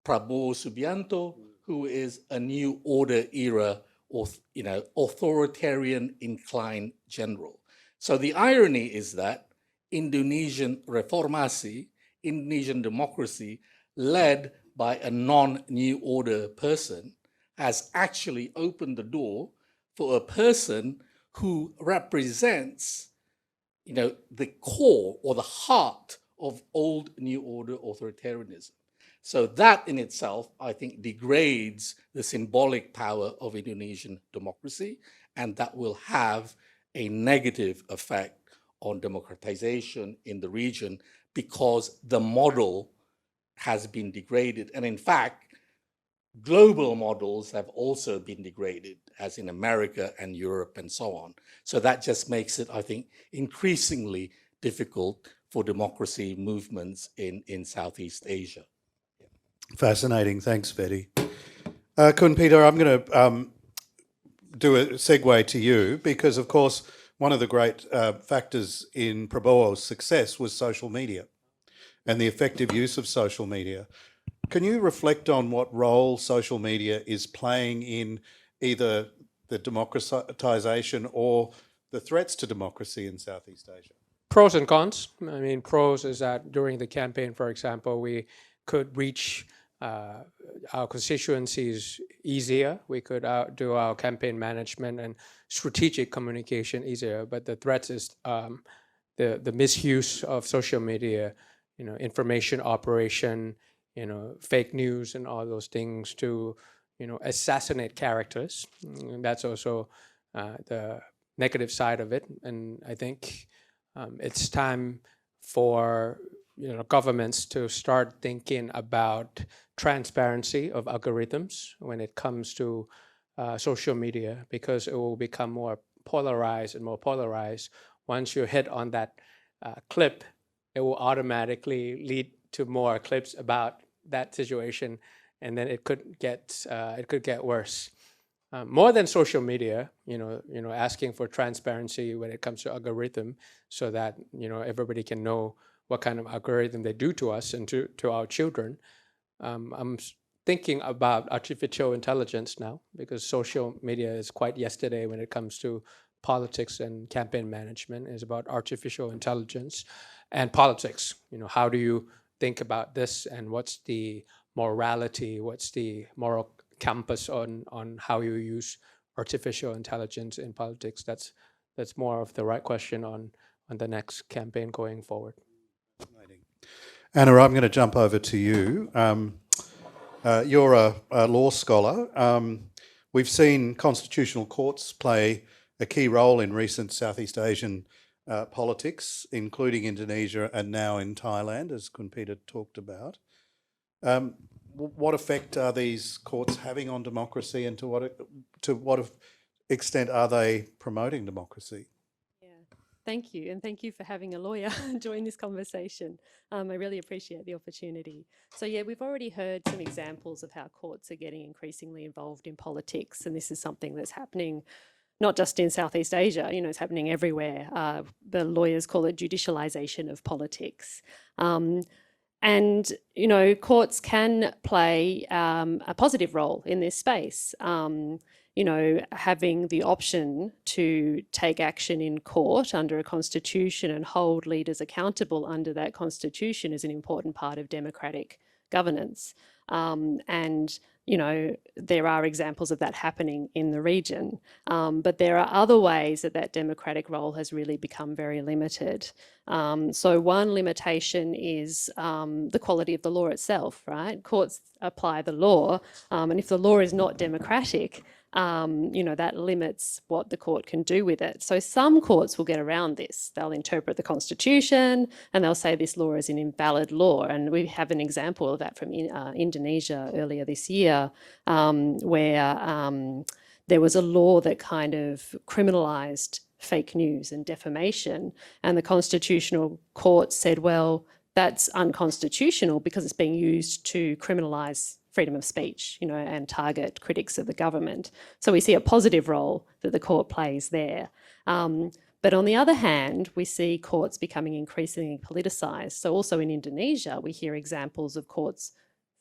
Prabowo Subianto, who is a new order era authoritarian inclined general. So the irony is that Indonesian reformasi, Indonesian democracy, led by a non-new order person, has actually opened the door for a person who represents, the core or the heart of old New Order authoritarianism. So that in itself, I think, degrades the symbolic power of Indonesian democracy, and that will have a negative effect on democratization in the region because the model has been degraded. And in fact, global models have also been degraded, as in America and Europe and so on. So that just makes it, I think, increasingly difficult for democracy movements in Southeast Asia. Fascinating. Thanks, Betty. Kun Peter, I'm going to do a segue to you because, of course, one of the great factors in Prabowo's success was social media and the effective use of social media. Can you reflect on what role social media is playing in either the democratization or the threats to democracy in Southeast Asia? Pros and cons. I mean, pros is that during the campaign, for example, we could reach our constituencies easier. We could do our campaign management and strategic communication easier. But the threat is the misuse of social media, information operation, fake news and all those things to, assassinate characters. And that's also the negative side of it. And I think it's time for governments to start thinking about transparency of algorithms when it comes to social media, because it will become more polarized and more polarized. Once you hit on that clip, it will automatically lead to more clips about that situation, and then it could get worse. More than social media, asking for transparency when it comes to algorithm, so that everybody can know what kind of algorithm they do to us and to our children. I'm thinking about artificial intelligence now, because social media is quite yesterday when it comes to politics and campaign management. Is about artificial intelligence and politics. How do you think about this, and what's the morality, what's the moral compass on how you use artificial intelligence in politics? That's more of the right question on the next campaign going forward. Anna, I'm going to jump over to you. You're a law scholar. We've seen constitutional courts play a key role in recent Southeast Asian politics, including Indonesia and now in Thailand, as Kun Peter talked about. What effect are these courts having on democracy, and to what extent are they promoting democracy? Thank you, and thank you for having a lawyer join this conversation. I really appreciate the opportunity. So yeah, we've already heard some examples of how courts are getting increasingly involved in politics, and this is something that's happening not just in Southeast Asia, it's happening everywhere. The lawyers call it judicialization of politics. And, courts can play a positive role in this space. Having the option to take action in court under a constitution and hold leaders accountable under that constitution is an important part of democratic governance. And there are examples of that happening in the region. But there are other ways that democratic role has really become very limited. So one limitation is the quality of the law itself, right? Courts apply the law, and if the law is not democratic, that limits what the court can do with it. So some courts will get around this. They'll interpret the Constitution and they'll say this law is an invalid law. And we have an example of that from Indonesia earlier this year, where there was a law that kind of criminalised fake news and defamation. And the Constitutional Court said, well, that's unconstitutional because it's being used to criminalise freedom of speech, and target critics of the government. So we see a positive role that the court plays there. But on the other hand, we see courts becoming increasingly politicised. So also in Indonesia, we hear examples of courts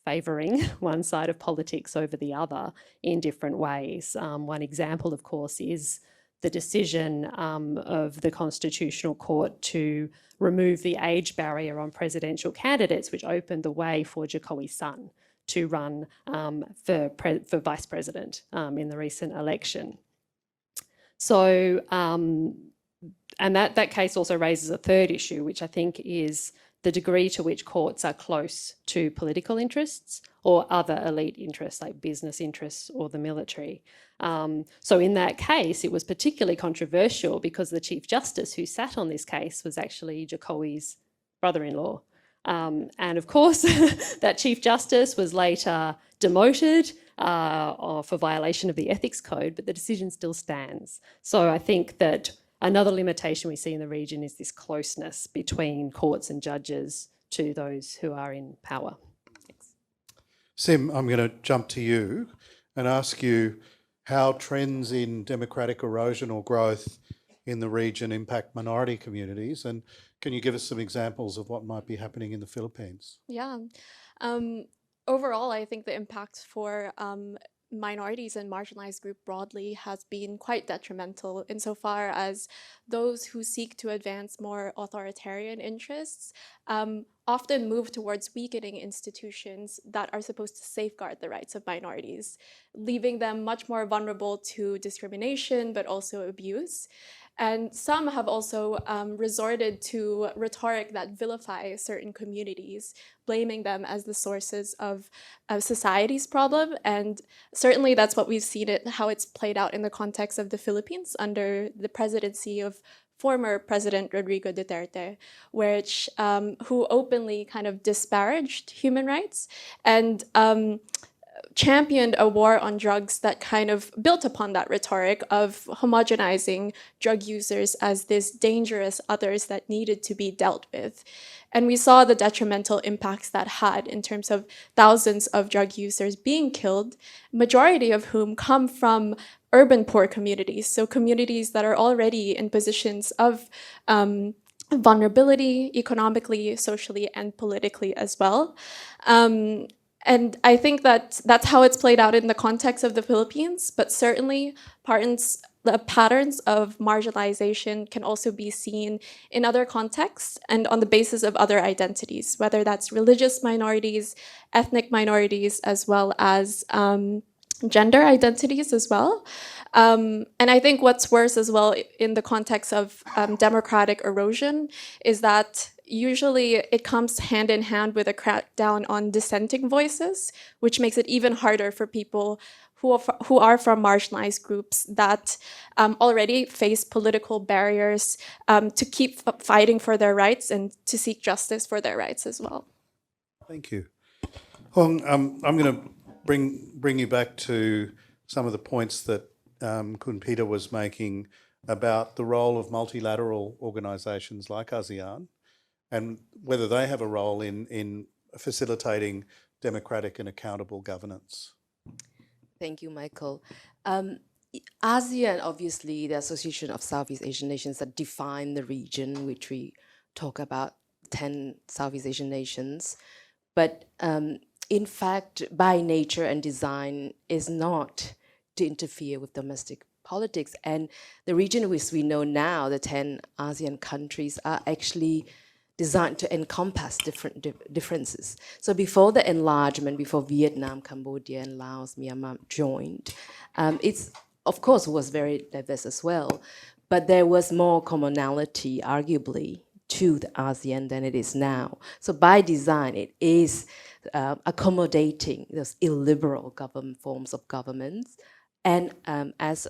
favouring one side of politics over the other in different ways. One example, of course, is the decision of the Constitutional Court to remove the age barrier on presidential candidates, which opened the way for Jokowi's son to run for vice president in the recent election. So, and that case also raises a third issue, which I think is the degree to which courts are close to political interests or other elite interests like business interests or the military. So in that case, it was particularly controversial because the Chief Justice who sat on this case was actually Jokowi's brother-in-law. And of course, that Chief Justice was later demoted for violation of the ethics code, but the decision still stands. So I think that another limitation we see in the region is this closeness between courts and judges to those who are in power. Thanks. Sim, I'm going to jump to you and ask you how trends in democratic erosion or growth in the region impact minority communities, and can you give us some examples of what might be happening in the Philippines? Yeah. Overall, I think the impact for minorities and marginalized groups broadly has been quite detrimental insofar as those who seek to advance more authoritarian interests often move towards weakening institutions that are supposed to safeguard the rights of minorities, leaving them much more vulnerable to discrimination, but also abuse. And some have also resorted to rhetoric that vilify certain communities, blaming them as the sources of society's problem. And certainly that's what we've seen how it's played out in the context of the Philippines under the presidency of former President Rodrigo Duterte, who openly kind of disparaged human rights and championed a war on drugs that kind of built upon that rhetoric of homogenizing drug users as this dangerous others that needed to be dealt with. And we saw the detrimental impacts that had in terms of thousands of drug users being killed, majority of whom come from urban poor communities, so communities that are already in positions of vulnerability economically, socially, and politically as well. And I think that that's how it's played out in the context of the Philippines, but certainly the patterns of marginalization can also be seen in other contexts and on the basis of other identities, whether that's religious minorities, ethnic minorities, as well as gender identities as well. And I think what's worse as well in the context of democratic erosion is that usually it comes hand in hand with a crackdown on dissenting voices, which makes it even harder for people who are from marginalized groups that already face political barriers to keep fighting for their rights and to seek justice for their rights as well. Thank you. Hong, I'm going to bring you back to some of the points that Kun Peter was making about the role of multilateral organisations like ASEAN and whether they have a role in facilitating democratic and accountable governance. Thank you, Michael. ASEAN, obviously, the Association of Southeast Asian Nations that define the region, which we talk about 10 Southeast Asian nations. But in fact, by nature and design, is not to interfere with domestic politics. And the region which we know now, the 10 ASEAN countries, are actually designed to encompass different differences. So before the enlargement, before Vietnam, Cambodia, and Laos, Myanmar joined, it's of course was very diverse as well, but there was more commonality, arguably, to the ASEAN than it is now. So by design, it is accommodating those illiberal forms of governments and as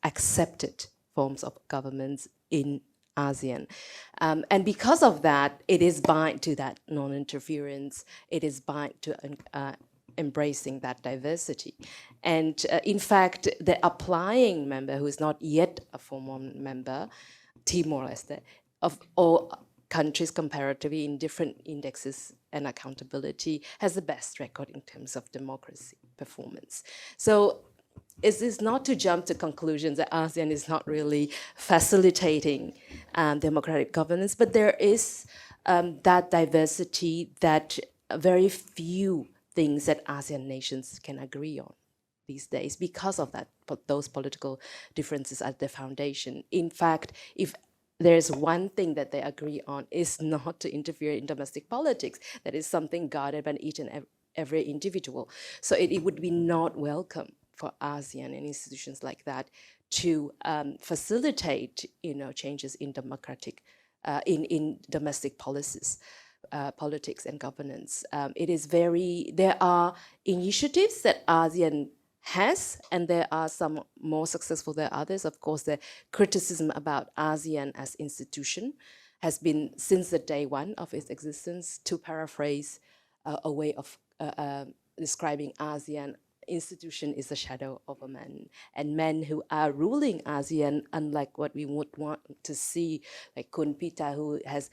accepted forms of governments in ASEAN. And because of that, it is bound to that non-interference, it is bound to embracing that diversity. And in fact, the applying member, who is not yet a formal member, Timor-Leste, of all countries comparatively in different indexes and accountability, has the best record in terms of democracy performance. So it is not to jump to conclusions that ASEAN is not really facilitating democratic governance, but there is that diversity that very few things that ASEAN nations can agree on these days because of that, those political differences at the foundation. In fact, if there's one thing that they agree on is not to interfere in domestic politics. That is something guarded by each and every individual. So it would be not welcome for ASEAN and institutions like that to facilitate, changes in democratic, in domestic policies. politics and governance. There are initiatives that ASEAN has, and there are some more successful than others. Of course, the criticism about ASEAN as institution has been since the day one of its existence. To paraphrase a way of describing ASEAN, institution is a shadow of a man, and men who are ruling ASEAN, unlike what we would want to see, like Kun Pita, who has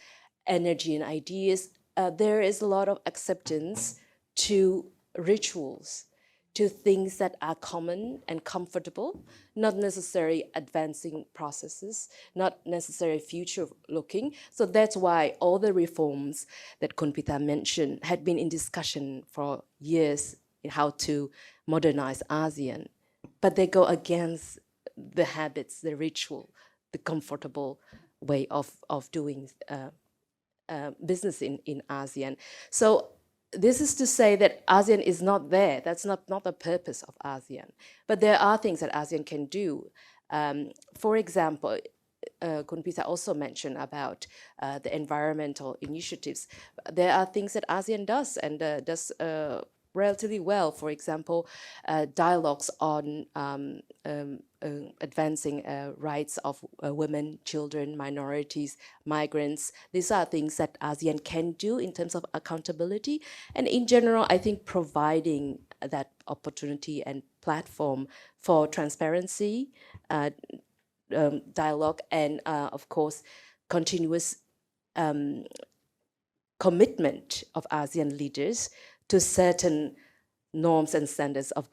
energy and ideas, there is a lot of acceptance to rituals, to things that are common and comfortable, not necessarily advancing processes, not necessarily future-looking. So that's why all the reforms that Kun Pita mentioned had been in discussion for years in how to modernize ASEAN. But they go against the habits, the ritual, the comfortable way of doing business in ASEAN. So this is to say that ASEAN is not there. That's not the purpose of ASEAN. But there are things that ASEAN can do. For example, Kun Pita also mentioned about the environmental initiatives. There are things that ASEAN does, and does relatively well. For example, dialogues on advancing rights of women, children, minorities, migrants. These are things that ASEAN can do in terms of accountability. And in general, I think providing that opportunity and platform for transparency, dialogue, and of course, continuous commitment of ASEAN leaders to certain norms and standards of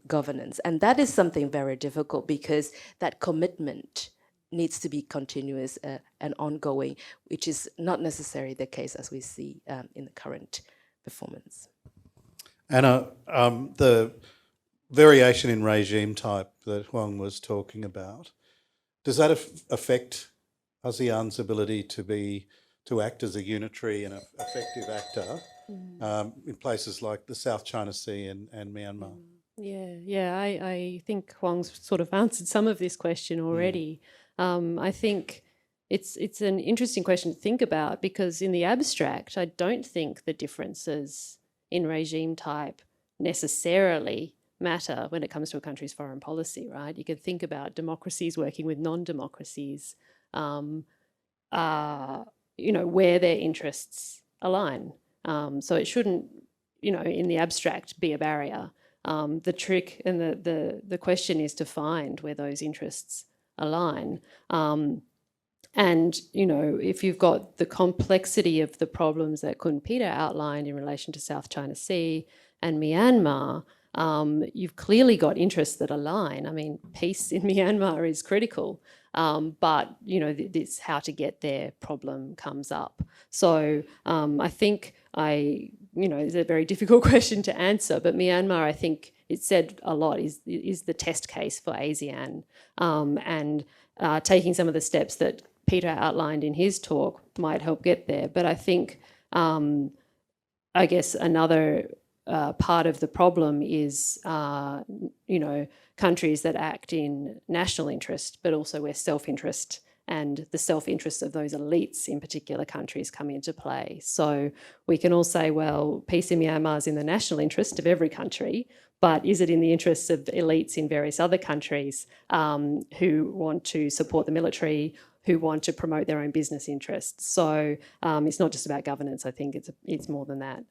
governance. And that is something very difficult, because that commitment needs to be continuous and ongoing, which is not necessarily the case as we see in the current performance. Anna, the variation in regime type that Huang was talking about, does that affect ASEAN's ability to act as a unitary and effective actor in places like the South China Sea and Myanmar? Yeah, I think Huang's sort of answered some of this question already. I think it's an interesting question to think about, because in the abstract, I don't think the differences in regime type necessarily matter when it comes to a country's foreign policy, right? You could think about democracies working with non-democracies, where their interests align. So it shouldn't, in the abstract, be a barrier. The trick and the question is to find where those interests align. And, if you've got the complexity of the problems that Kun Pita outlined in relation to South China Sea and Myanmar, you've clearly got interests that align. I mean, peace in Myanmar is critical, but, this how to get there problem comes up. So I think it's a very difficult question to answer, but Myanmar, I think it said a lot, is the test case for ASEAN, and taking some of the steps that Peter outlined in his talk might help get there. But I think, I guess another part of the problem is, countries that act in national interest, but also where self-interest and the self-interest of those elites in particular countries come into play. So we can all say, well, peace in Myanmar is in the national interest of every country, but is it in the interests of elites in various other countries who want to support the military, who want to promote their own business interests? So it's not just about governance. I think it's more than that.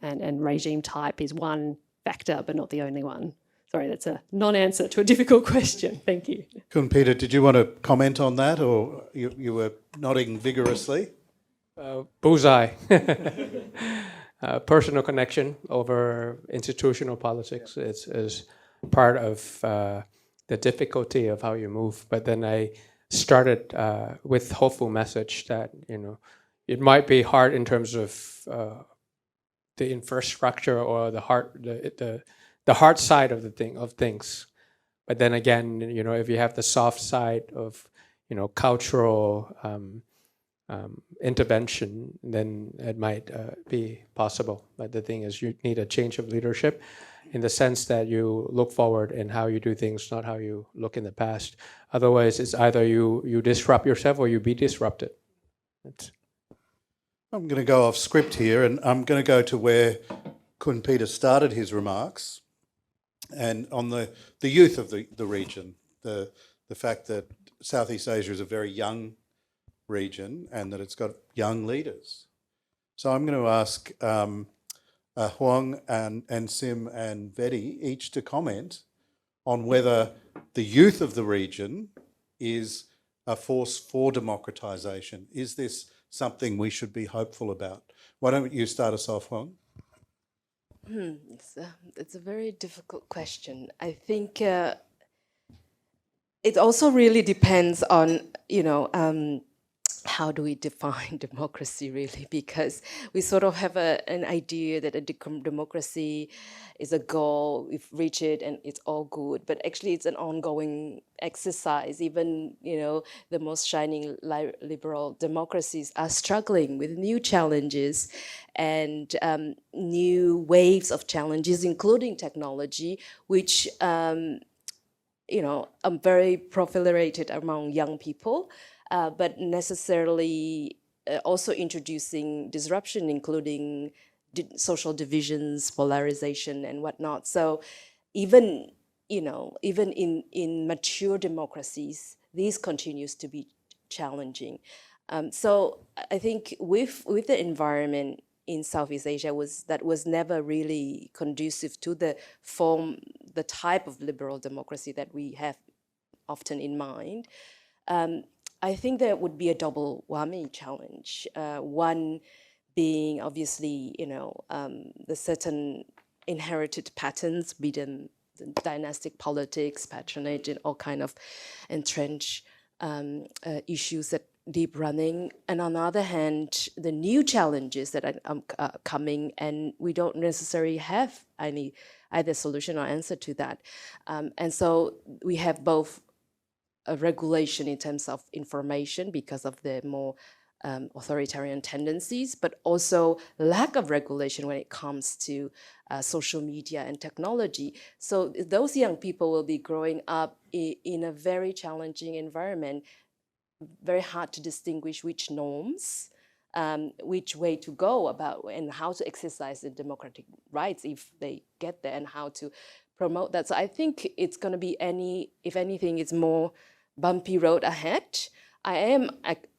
And regime type is one factor, but not the only one. Sorry, that's a non-answer to a difficult question. Thank you. Kun Pita, did you want to comment on that, or you were nodding vigorously? Bullseye. Personal connection over institutional politics is part of the difficulty of how you move. But then I started with hopeful message that, it might be hard in terms of the infrastructure or the hard side of things. But then again, if you have the soft side of, cultural intervention, then it might be possible. But the thing is, you need a change of leadership in the sense that you look forward in how you do things, not how you look in the past. Otherwise, it's either you disrupt yourself or you be disrupted. I'm going to go off script here, and I'm going to go to where Kun Peter started his remarks, and on the youth of the region, the fact that Southeast Asia is a very young region and that it's got young leaders. So I'm going to ask Huang and Sim and Vedi each to comment on whether the youth of the region is a force for democratisation. Is this something we should be hopeful about? Why don't you start us off, Huang? It's a very difficult question. I think it also really depends on, how do we define democracy really? Because we sort of have an idea that a democracy is a goal, we've reached it and it's all good. But actually it's an ongoing exercise. Even, the most shining liberal democracies are struggling with new challenges and new waves of challenges, including technology, which are very proliferated among young people. But necessarily also introducing disruption, including social divisions, polarization, and whatnot. So even in mature democracies, this continues to be challenging. So I think with the environment in Southeast Asia that was never really conducive to the type of liberal democracy that we have often in mind. I think there would be a double whammy challenge. One being obviously, the certain inherited patterns, be them the dynastic politics, patronage, and all kind of entrenched issues that deep running. And on the other hand, the new challenges that are coming, and we don't necessarily have any either solution or answer to that. And so we have both a regulation in terms of information because of the more authoritarian tendencies, but also lack of regulation when it comes to social media and technology. So those young people will be growing up in a very challenging environment, very hard to distinguish which norms, which way to go about and how to exercise the democratic rights if they get there, and how to promote that. So I think it's going to be if anything, it's more bumpy road ahead. I am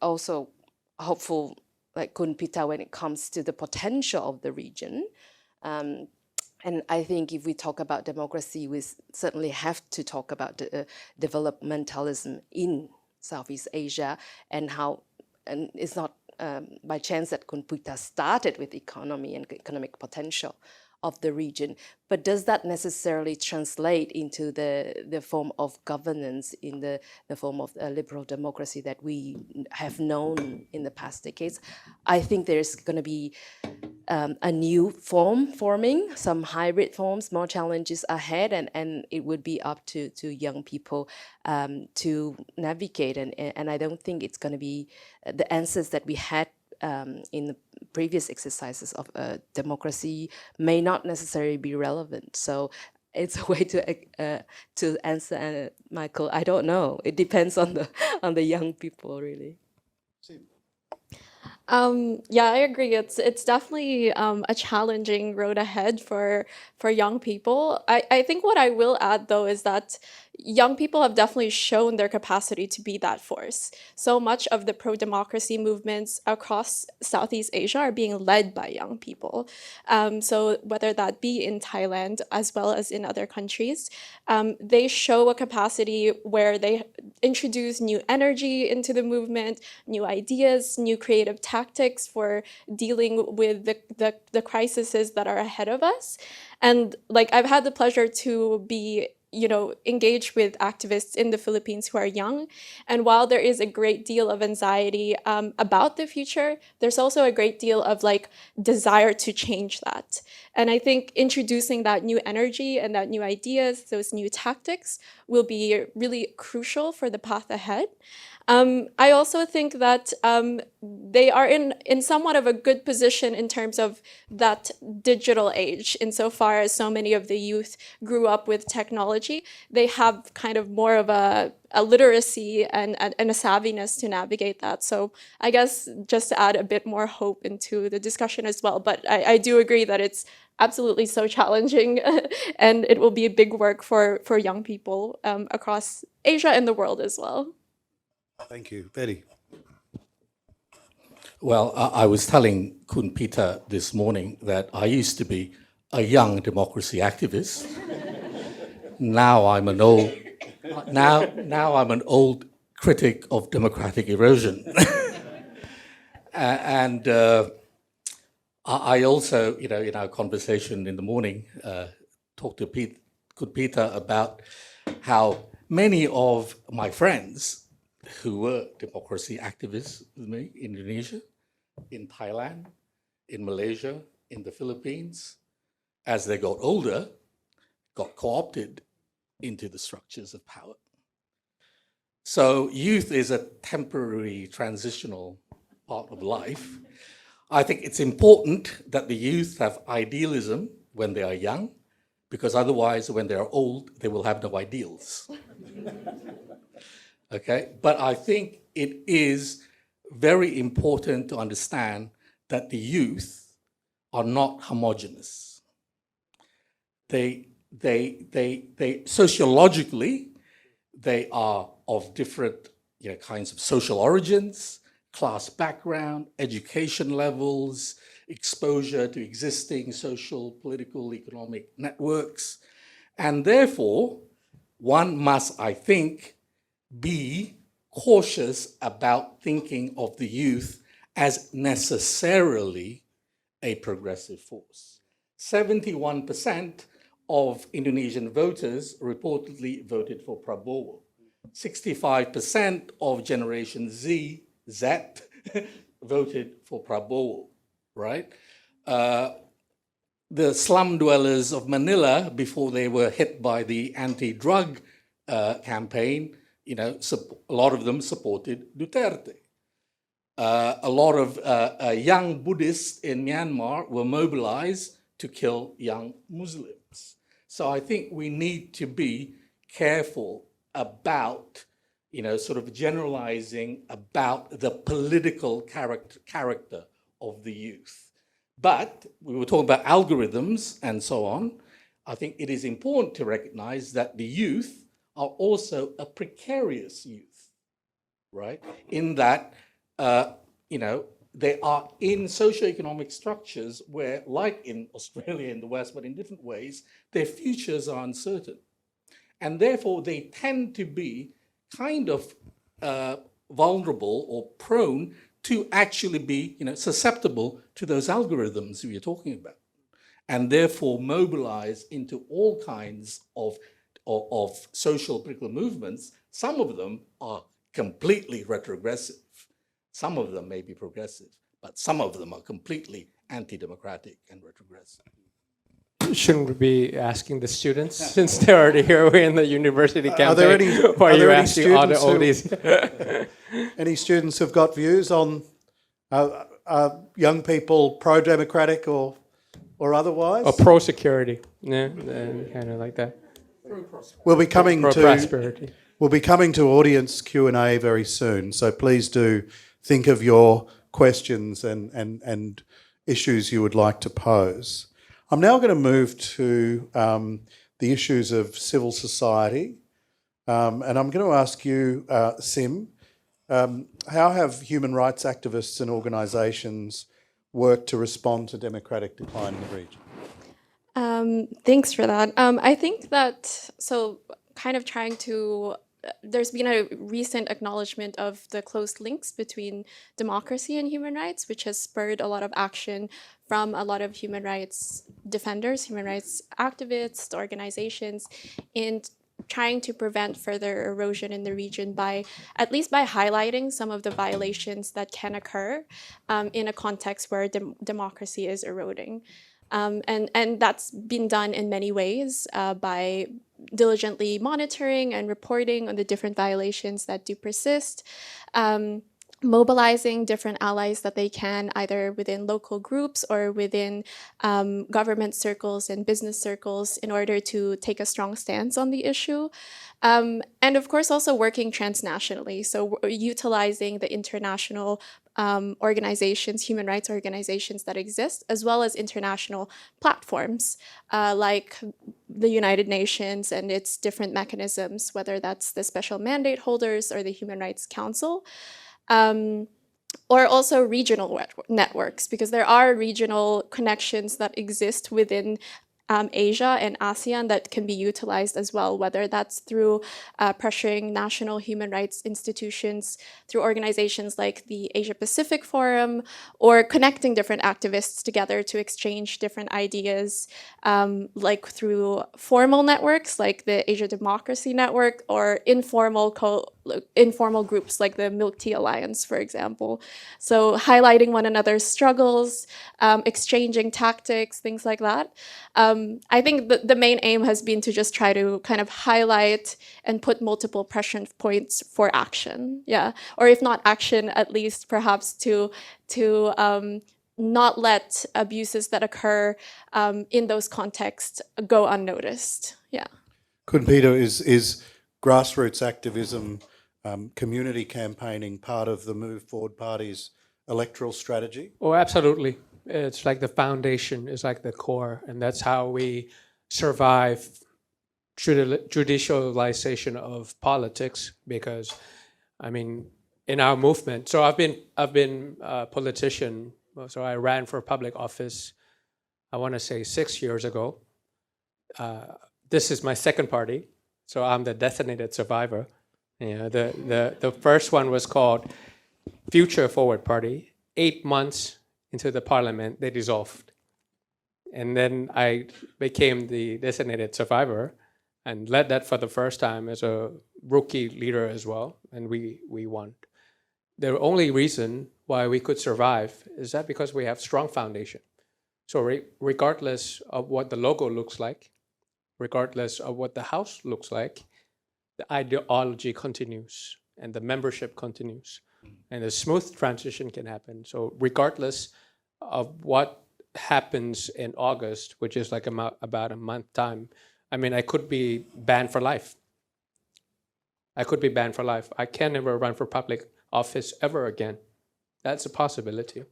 also hopeful, like Kun Pita, when it comes to the potential of the region. And I think if we talk about democracy, we certainly have to talk about the developmentalism in Southeast Asia, and it's not by chance that Kun Pita started with economy and economic potential of the region. But does that necessarily translate into the form of governance, in the form of liberal democracy that we have known in the past decades? I think there's going to be a new form forming, some hybrid forms, more challenges ahead, and it would be up to young people to navigate. And I don't think it's going to be the answers that we had in the previous exercises of democracy may not necessarily be relevant. So it's a way to answer, Michael. I don't know. It depends on the young people, really. Yeah, I agree. It's definitely a challenging road ahead for young people. I think what I will add, though, is that young people have definitely shown their capacity to be that force. So much of the pro-democracy movements across Southeast Asia are being led by young people. So whether that be in Thailand as well as in other countries, they show a capacity where they introduce new energy into the movement, new ideas, new creative tactics for dealing with the crises that are ahead of us. And like, I've had the pleasure to be engaged with activists in the Philippines who are young. And while there is a great deal of anxiety about the future, there's also a great deal of desire to change that. And I think introducing that new energy and that new ideas, those new tactics, will be really crucial for the path ahead. I also think that they are in somewhat of a good position in terms of that digital age, insofar as so many of the youth grew up with technology. They have kind of more of a literacy and a savviness to navigate that. So I guess just to add a bit more hope into the discussion as well. But I do agree that it's absolutely so challenging and it will be a big work for young people across Asia and the world as well. Thank you. Betty. Well, I was telling Kun Pita this morning that I used to be a young democracy activist. Now I'm an old critic of democratic erosion. And I also, in our conversation in the morning, talked to Kun Pita about how many of my friends who were democracy activists with me in Indonesia, in Thailand, in Malaysia, in the Philippines, as they got older, got co-opted into the structures of power. So youth is a temporary transitional part of life. I think it's important that the youth have idealism when they are young, because otherwise when they are old, they will have no ideals. Okay, but I think it is very important to understand that the youth are not homogeneous. They sociologically, they are of different kinds of social origins, class background, education levels, exposure to existing social, political, economic networks. And therefore, one must, I think, be cautious about thinking of the youth as necessarily a progressive force. 71% of Indonesian voters reportedly voted for Prabowo. 65% of Generation Z voted for Prabowo, right? The slum dwellers of Manila, before they were hit by the anti-drug campaign, a lot of them supported Duterte. A lot of young Buddhists in Myanmar were mobilized to kill young Muslims. So I think we need to be careful about, sort of generalizing about the political character of the youth. But we were talking about algorithms and so on. I think it is important to recognize that the youth are also a precarious youth, right? In that, they are in socioeconomic structures where, like in Australia and the West, but in different ways, their futures are uncertain. And therefore, they tend to be kind of vulnerable or prone to actually be, susceptible to those algorithms we are talking about, and therefore mobilize into all kinds of social political movements. Some of them are completely retrogressive. Some of them may be progressive, but some of them are completely anti-democratic and retrogressive. Shouldn't we be asking the students, since they're already here, we're in the university campaign? Are there any, why are there any asking all the students oldies? any students who've got views on young people pro-democratic or otherwise? Or pro-security, yeah, kind of like that. We'll be coming Pro-prosperity. We'll be coming to audience Q&A very soon, so please do think of your questions and issues you would like to pose. I'm now going to move to the issues of civil society, and I'm going to ask you, Sim, how have human rights activists and organisations worked to respond to democratic decline in the region? Thanks for that. I think that, kind of trying to, there's been a recent acknowledgement of the close links between democracy and human rights, which has spurred a lot of action from a lot of human rights defenders, human rights activists, organizations, in trying to prevent further erosion in the region at least by highlighting some of the violations that can occur in a context where democracy is eroding. And that's been done in many ways by diligently monitoring and reporting on the different violations that do persist, mobilizing different allies that they can, either within local groups or within government circles and business circles, in order to take a strong stance on the issue. And of course, also working transnationally. So utilizing the international organizations, human rights organizations that exist, as well as international platforms like the United Nations and its different mechanisms, whether that's the special mandate holders or the Human Rights Council. Or also regional networks, because there are regional connections that exist within Asia and ASEAN that can be utilized as well, whether that's through pressuring national human rights institutions, through organizations like the Asia Pacific Forum, or connecting different activists together to exchange different ideas, like through formal networks like the Asia Democracy Network, or informal groups like the Milk Tea Alliance, for example. So highlighting one another's struggles, exchanging tactics, things like that. I think the main aim has been to just try to kind of highlight and put multiple pressure points for action, yeah, or if not action, at least perhaps to not let abuses that occur in those contexts go unnoticed, yeah. Kun Peter, is grassroots activism, community campaigning part of the Move Forward Party's electoral strategy? Oh, absolutely. It's like the foundation, it's like the core, and that's how we survive judicialization of politics. Because, I mean, in our movement, so I've been a politician. So I ran for public office, I want to say 6 years ago. This is my second party, so I'm the designated survivor. You know, the first one was called Future Forward Party. 8 months into the parliament, they dissolved. And then I became the designated survivor and led that for the first time as a rookie leader as well, and we won. The only reason why we could survive is that because we have strong foundation. So regardless of what the logo looks like, regardless of what the house looks like, the ideology continues and the membership continues, and a smooth transition can happen. So regardless of what happens in August, which is like about a month time, I mean, I could be banned for life. I could be banned for life. I can never run for public office ever again. That's a possibility.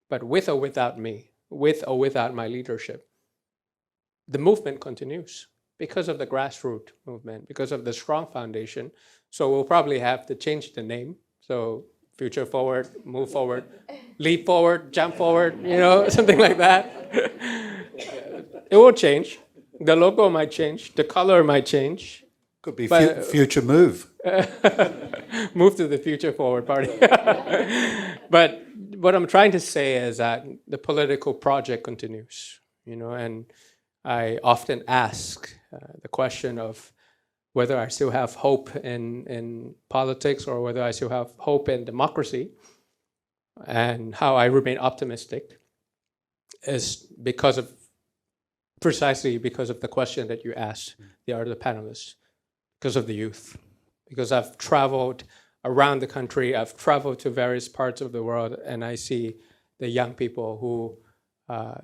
But with or without me, with or without my leadership, the movement continues because of the grassroots movement, because of the strong foundation. So we'll probably have to change the name. So Future Forward, Move Forward, Leap Forward, Jump Forward, you know, something like that. It will change. The logo might change. The color might change. Could be Future Move. Move to the Future Forward Party. But what I'm trying to say is that the political project continues, you know, and I often ask the question of whether I still have hope in politics or whether I still have hope in democracy, and how I remain optimistic is precisely because of the question that you asked the other panelists, because of the youth. Because I've traveled around the country, I've traveled to various parts of the world, and I see the young people who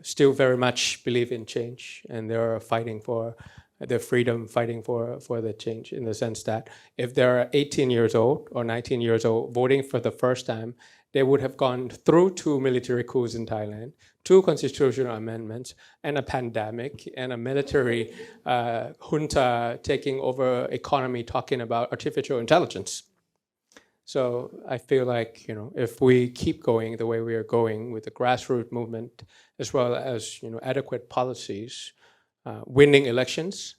still very much believe in change, and they're fighting for their freedom, fighting for the change, in the sense that if they're 18 years old or 19 years old voting for the first time, they would have gone through 2 military coups in Thailand, 2 constitutional amendments, and a pandemic, and a military junta taking over economy, talking about artificial intelligence. So I feel like, you know, if we keep going the way we are going with the grassroots movement, as well as, you know, adequate policies, winning elections,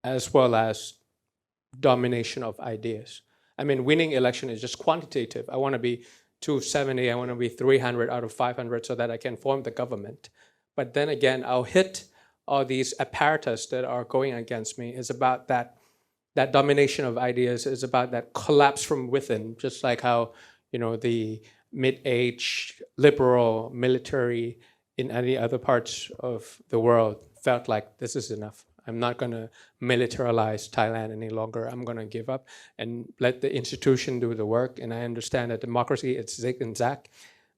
as well as domination of ideas. I mean, winning election is just quantitative. I want to be 270, I want to be 300 out of 500 so that I can form the government. But then again, I'll hit all these apparatus that are going against me. It's about that domination of ideas, is about that collapse from within, just like how, you know, the mid-age liberal military in any other parts of the world felt like this is enough. I'm not going to militarize Thailand any longer. I'm going to give up and let the institution do the work. And I understand that democracy, it's zig and zag.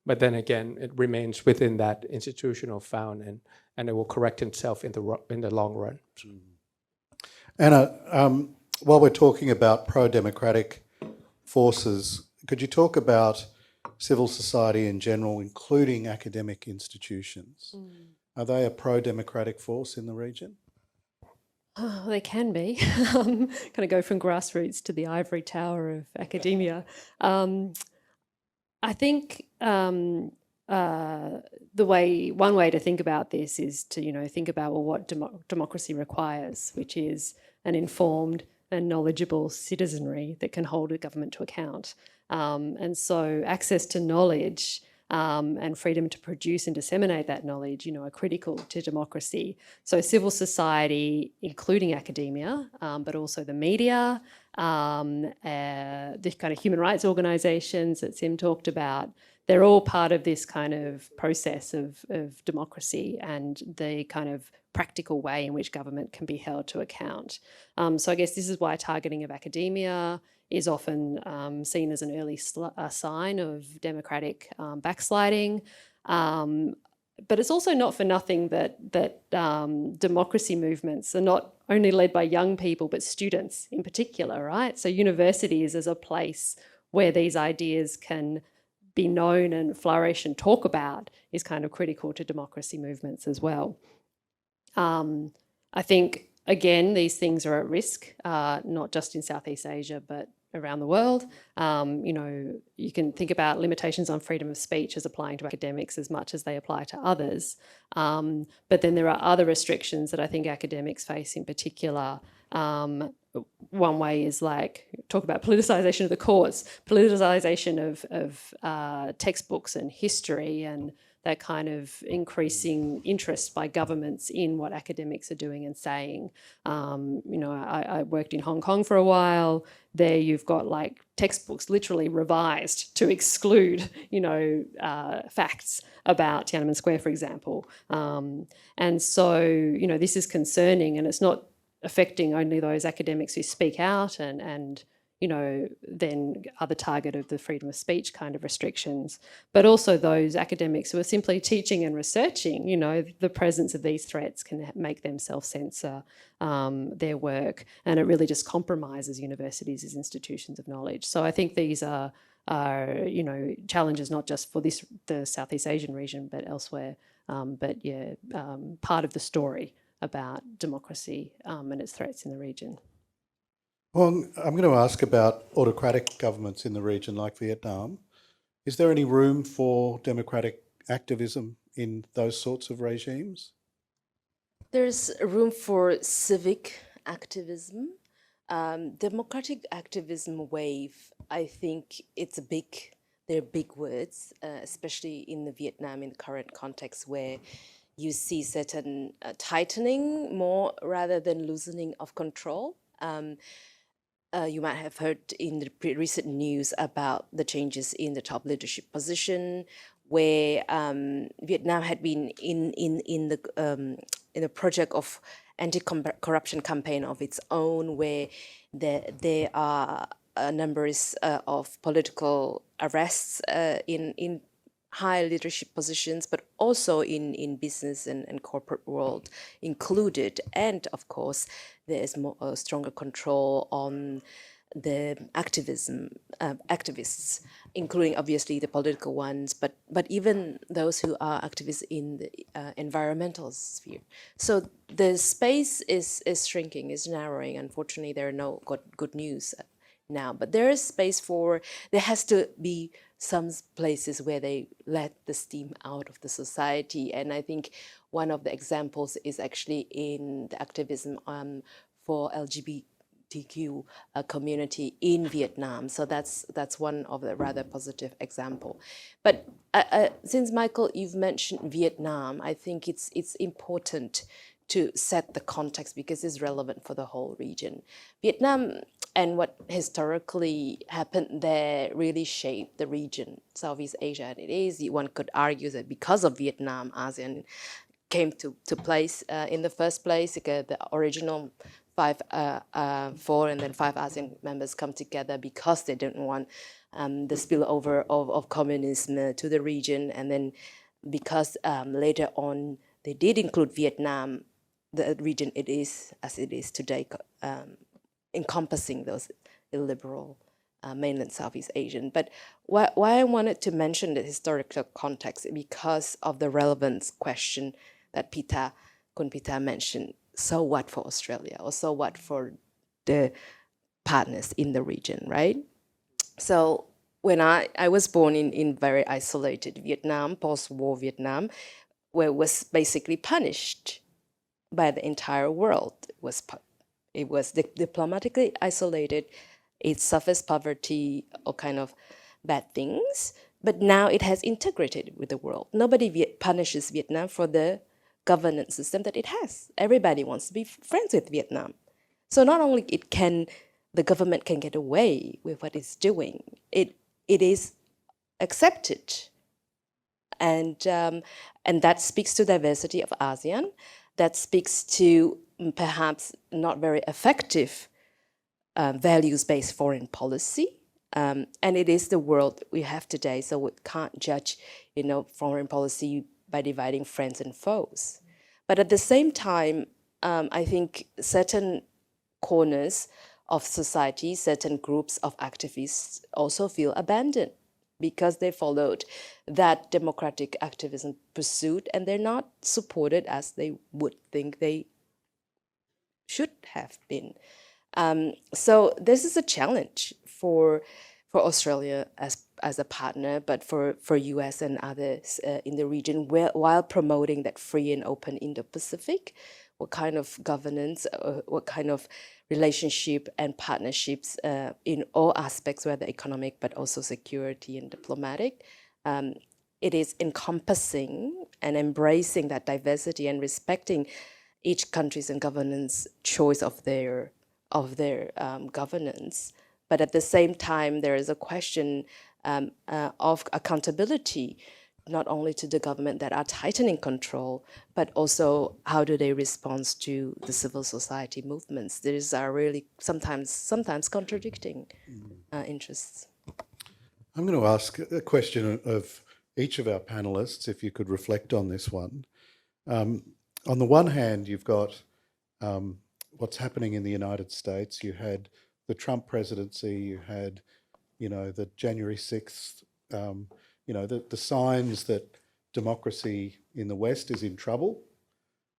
But then again, it remains within that institutional found, and it will correct itself in the long run. Anna, while we're talking about pro-democratic forces, could you talk about civil society in general, including academic institutions? Are they a pro-democratic force in the region? Oh, they can be. Kind of go from grassroots to the ivory tower of academia. I think one way to think about this is to think about what democracy requires, which is an informed and knowledgeable citizenry that can hold a government to account. And so access to knowledge and freedom to produce and disseminate that knowledge, are critical to democracy. So civil society, including academia, but also the media, the kind of human rights organisations that Sim talked about, they're all part of this kind of process of democracy and the kind of practical way in which government can be held to account. So I guess this is why targeting of academia is often seen as an early sign of democratic backsliding. But it's also not for nothing that democracy movements are not only led by young people, but students in particular, right? So universities as a place where these ideas can be known and flourish and talk about is kind of critical to democracy movements as well. I think, again, these things are at risk, not just in Southeast Asia, but around the world. You can think about limitations on freedom of speech as applying to academics as much as they apply to others. But then there are other restrictions that I think academics face in particular. One way is talk about politicisation of the courts, politicisation of textbooks and history, and that kind of increasing interest by governments in what academics are doing and saying. I worked in Hong Kong for a while. There you've got textbooks literally revised to exclude, facts about Tiananmen Square, for example. And so, this is concerning, and it's not affecting only those academics who speak out and then are the target of the freedom of speech kind of restrictions, but also those academics who are simply teaching and researching. The presence of these threats can make them self-censor their work, and it really just compromises universities as institutions of knowledge. So I think these are challenges not just for the Southeast Asian region, but elsewhere, part of the story about democracy and its threats in the region. Well, I'm going to ask about autocratic governments in the region like Vietnam. Is there any room for democratic activism in those sorts of regimes? There's room for civic activism. Democratic activism wave, I think they're big words, especially in the Vietnam in the current context where you see certain tightening more rather than loosening of control. You might have heard in the recent news about the changes in the top leadership position, where Vietnam had been in the project of anti-corruption campaign of its own, where there are numbers of political arrests in high leadership positions, but also in business and corporate world included. And of course, there is more stronger control on the activists, including obviously the political ones, but even those who are activists in the environmental sphere. So the space is shrinking, is narrowing. Unfortunately, there are no good news now, but there is space there has to be some places where they let the steam out of the society. And I think one of the examples is actually in the activism for LGBTQ community in Vietnam. So that's one of the rather positive example. But since Michael, you've mentioned Vietnam, I think it's important to set the context because it's relevant for the whole region. Vietnam and what historically happened there really shaped the region, Southeast Asia, and one could argue that because of Vietnam, ASEAN came to place in the first place. The original four and then 5 ASEAN members come together because they didn't want the spillover of communism to the region, and then because later on they did include Vietnam, the region it is as it is today, encompassing those illiberal mainland Southeast Asian. But why I wanted to mention the historical context, because of the relevance question that Kun Pita mentioned. So what for Australia, or so what for the partners in the region, right? So when I was born in very isolated Vietnam, post-war Vietnam, where it was basically punished by the entire world. It was diplomatically isolated. It suffers poverty or kind of bad things, but now it has integrated with the world. Nobody punishes Vietnam for the governance system that it has. Everybody wants to be friends with Vietnam. So not only the government can get away with what it's doing, it is accepted, and that speaks to diversity of ASEAN. That speaks to perhaps not very effective values-based foreign policy, and it is the world we have today. So we can't judge, foreign policy by dividing friends and foes. But at the same time, I think certain corners of society, certain groups of activists also feel abandoned because they followed that democratic activism pursuit, and they're not supported as they would think they should have been. So this is a challenge for Australia as a partner, but for US and others in the region, while promoting that free and open Indo-Pacific. What kind of governance, what kind of relationship and partnerships in all aspects, whether economic, but also security and diplomatic. It is encompassing and embracing that diversity and respecting each country's and governance choice of their governance. But at the same time, there is a question of accountability, not only to the government that are tightening control, but also how do they respond to the civil society movements. These are really sometimes contradicting interests. I'm going to ask a question of each of our panellists, if you could reflect on this one. On the one hand, you've got what's happening in the United States. You had the Trump presidency, you had, the January 6th, the signs that democracy in the West is in trouble.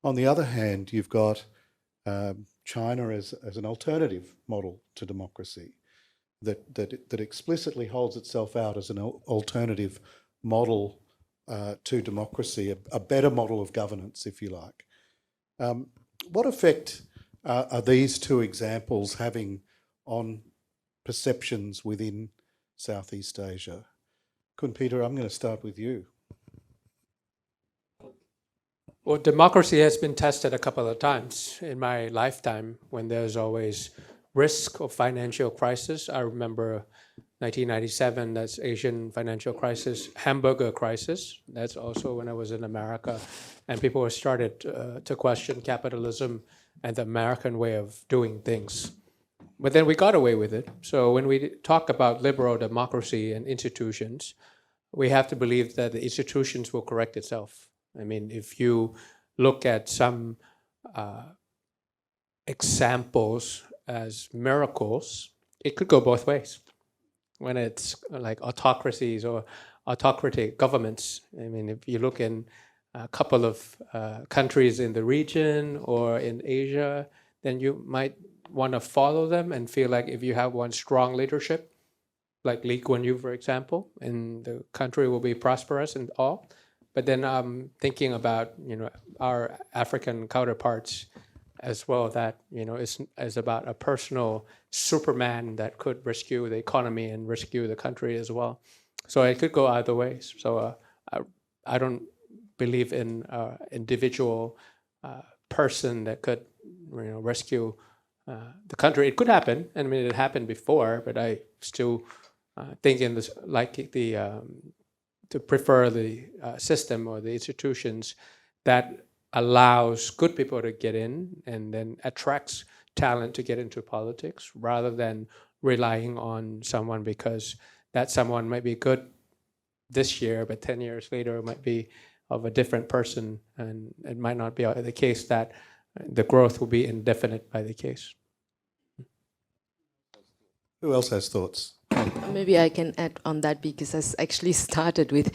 On the other hand, you've got China as an alternative model to democracy that explicitly holds itself out as an alternative model to democracy, a better model of governance, if you like. What effect are these two examples having on perceptions within Southeast Asia? Kun Pita, I'm going to start with you. Well, democracy has been tested a couple of times in my lifetime when there's always risk of financial crisis. I remember 1997, that's Asian financial crisis, hamburger crisis. That's also when I was in America, and people were started to question capitalism and the American way of doing things. But then we got away with it. So when we talk about liberal democracy and institutions, we have to believe that the institutions will correct itself. I mean, if you look at some examples as miracles, it could go both ways. When it's like autocracies or autocratic governments, I mean, if you look in a couple of countries in the region or in Asia, then you might want to follow them and feel like if you have one strong leadership, like Lee Kuan Yew, for example, and the country will be prosperous and all. But then I'm thinking about, our African counterparts as well, that, is about a personal Superman that could rescue the economy and rescue the country as well. So it could go either ways. So I don't believe in individual person that could, rescue the country. It could happen. I mean, it happened before, but I still think in this, to prefer the system or the institutions that allows good people to get in and then attracts talent to get into politics, rather than relying on someone because that someone might be good this year, but 10 years later it might be of a different person, and it might not be the case that the growth will be indefinite by the case. Who else has thoughts? Maybe I can add on that, because I actually started with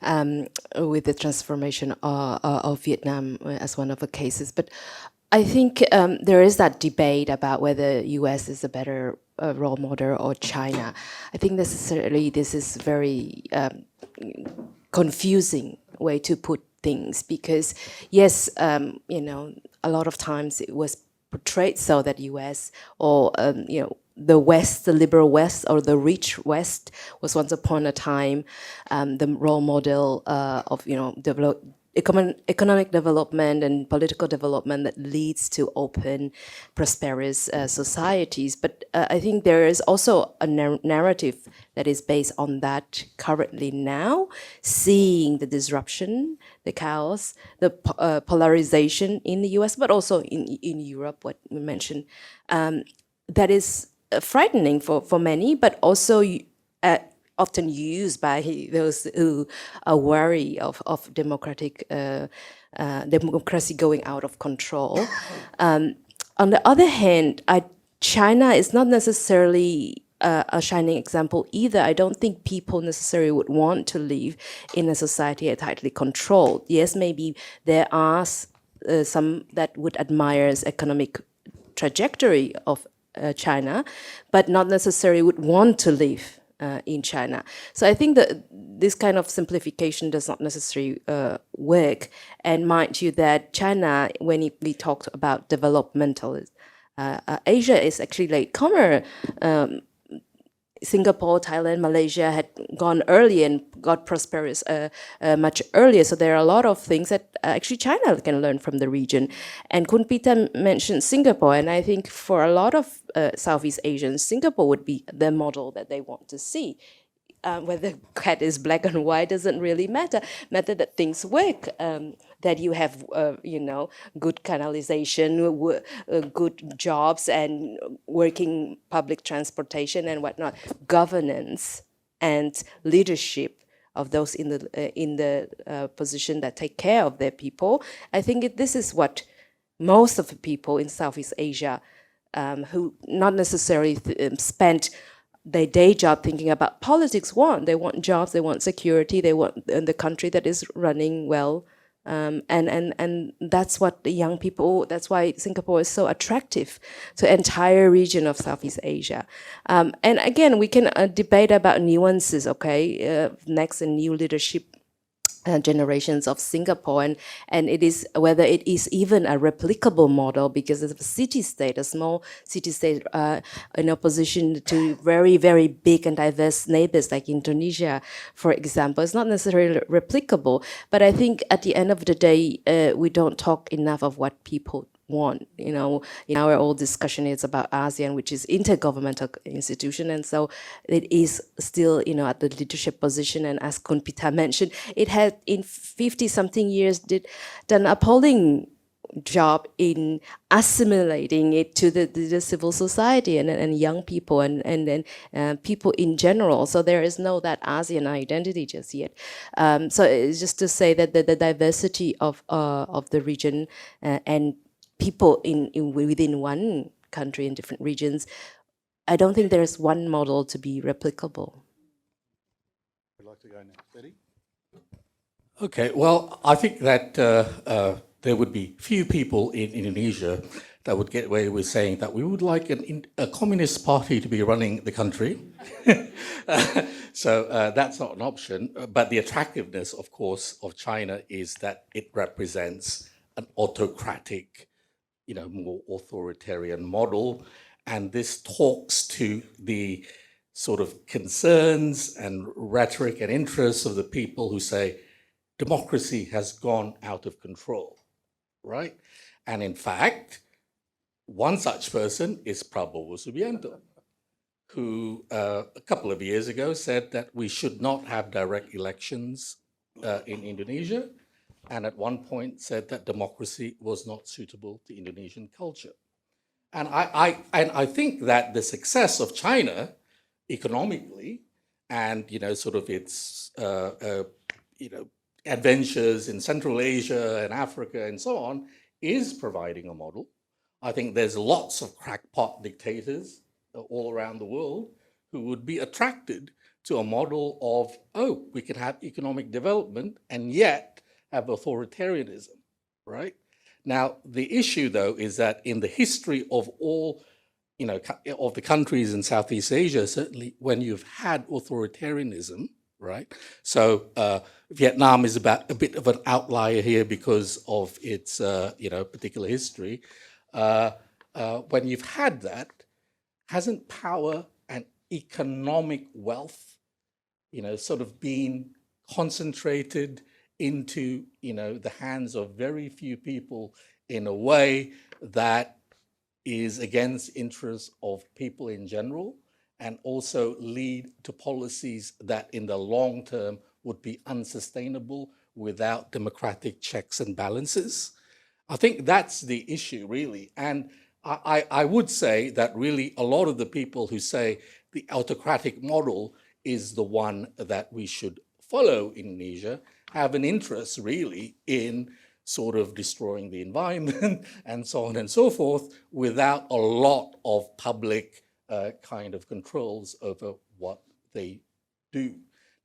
the transformation of Vietnam as one of the cases. But I think there is that debate about whether US is a better role model or China. I think necessarily this is very confusing way to put things, because yes, a lot of times it was portrayed so that US or the West, the liberal West, or the rich West was once upon a time the role model of economic development and political development that leads to open, prosperous societies. But I think there is also a narrative that is based on that currently now, seeing the disruption, the chaos, the polarization in the US, but also in Europe, what we mentioned, that is frightening for many, but also often used by those who are wary of democracy going out of control. On the other hand, China is not necessarily a shining example either. I don't think people necessarily would want to live in a society tightly controlled. Yes, maybe there are some that would admire its economic trajectory of China, but not necessarily would want to live in China. So I think that this kind of simplification does not necessarily work. And mind you that China, when we talked about developmental, Asia is actually latecomer. Singapore, Thailand, Malaysia had gone early and got prosperous much earlier. So there are a lot of things that actually China can learn from the region. And Kun Pita mentioned Singapore, and I think for a lot of Southeast Asians, Singapore would be the model that they want to see. Whether cat is black and white doesn't really matter. Matter that things work, that you have, good canalization, good jobs, and working public transportation and whatnot, governance and leadership of those in the position that take care of their people. I think this is what most of the people in Southeast Asia, who not necessarily spent their day job thinking about politics want. They want jobs, they want security, they want the country that is running well. And that's what the young people, that's why Singapore is so attractive to the entire region of Southeast Asia. And again, we can debate about nuances, okay? Next, a new leadership generations of Singapore, and it is whether it is even a replicable model, because it's a city-state, a small city-state in opposition to very, very big and diverse neighbors like Indonesia, for example. It's not necessarily replicable, but I think at the end of the day, we don't talk enough of what people want. In our old discussion, it's about ASEAN, which is intergovernmental institution, and so it is still, at the leadership position. And as Kun Pita mentioned, it had in 50-something years done appalling job in assimilating it to the civil society and young people and then people in general. So there is no that ASEAN identity just yet. So it's just to say that the diversity of the region and people within one country in different regions, I don't think there's one model to be replicable. I'd like to go next. Eddie? Okay, well, I think that there would be few people in Indonesia that would get away with saying that we would like a communist party to be running the country. So that's not an option. But the attractiveness, of course, of China is that it represents an autocratic, more authoritarian model. And this talks to the sort of concerns and rhetoric and interests of the people who say democracy has gone out of control, right? And in fact, one such person is Prabowo Subianto, who a couple of years ago said that we should not have direct elections in Indonesia, and at one point said that democracy was not suitable to Indonesian culture. And I think that the success of China economically and, sort of its, adventures in Central Asia and Africa and so on is providing a model. I think there's lots of crackpot dictators all around the world who would be attracted to a model of, oh, we can have economic development and yet have authoritarianism, right? Now, the issue, though, is that in the history of all, of the countries in Southeast Asia, certainly when you've had authoritarianism, right? So Vietnam is about a bit of an outlier here because of its, particular history. When you've had that, hasn't power and economic wealth, sort of been concentrated into, the hands of very few people in a way that is against interests of people in general, and also lead to policies that in the long term would be unsustainable without democratic checks and balances? I think that's the issue, really. And I would say that really a lot of the people who say the autocratic model is the one that we should follow in Indonesia have an interest really in sort of destroying the environment and so on and so forth without a lot of public kind of controls over what they do.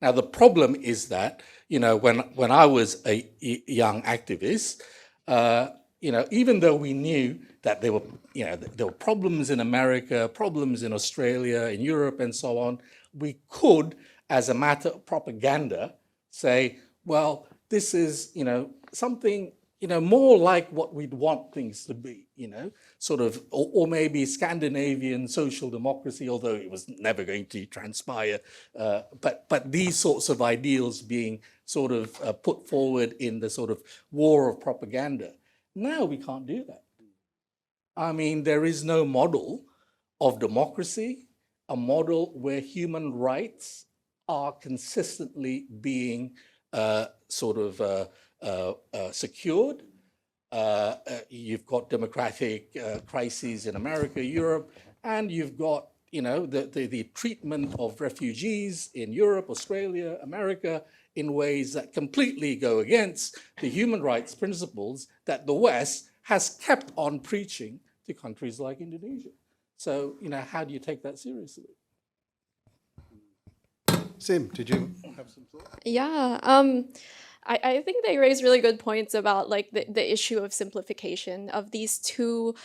Now, the problem is that, when I was a young activist, even though we knew that there were problems in America, problems in Australia, in Europe, and so on, we could, as a matter of propaganda, say, well, this is, something, more like what we'd want things to be, sort of, or maybe Scandinavian social democracy, although it was never going to transpire. But these sorts of ideals being sort of put forward in the sort of war of propaganda. Now we can't do that. I mean, there is no model of democracy, a model where human rights are consistently being secured. You've got democratic crises in America, Europe, and you've got, the treatment of refugees in Europe, Australia, America, in ways that completely go against the human rights principles that the West has kept on preaching to countries like Indonesia. So, how do you take that seriously? Sim, did you have some thoughts? Yeah, I think they raise really good points about like the issue of simplification of these two,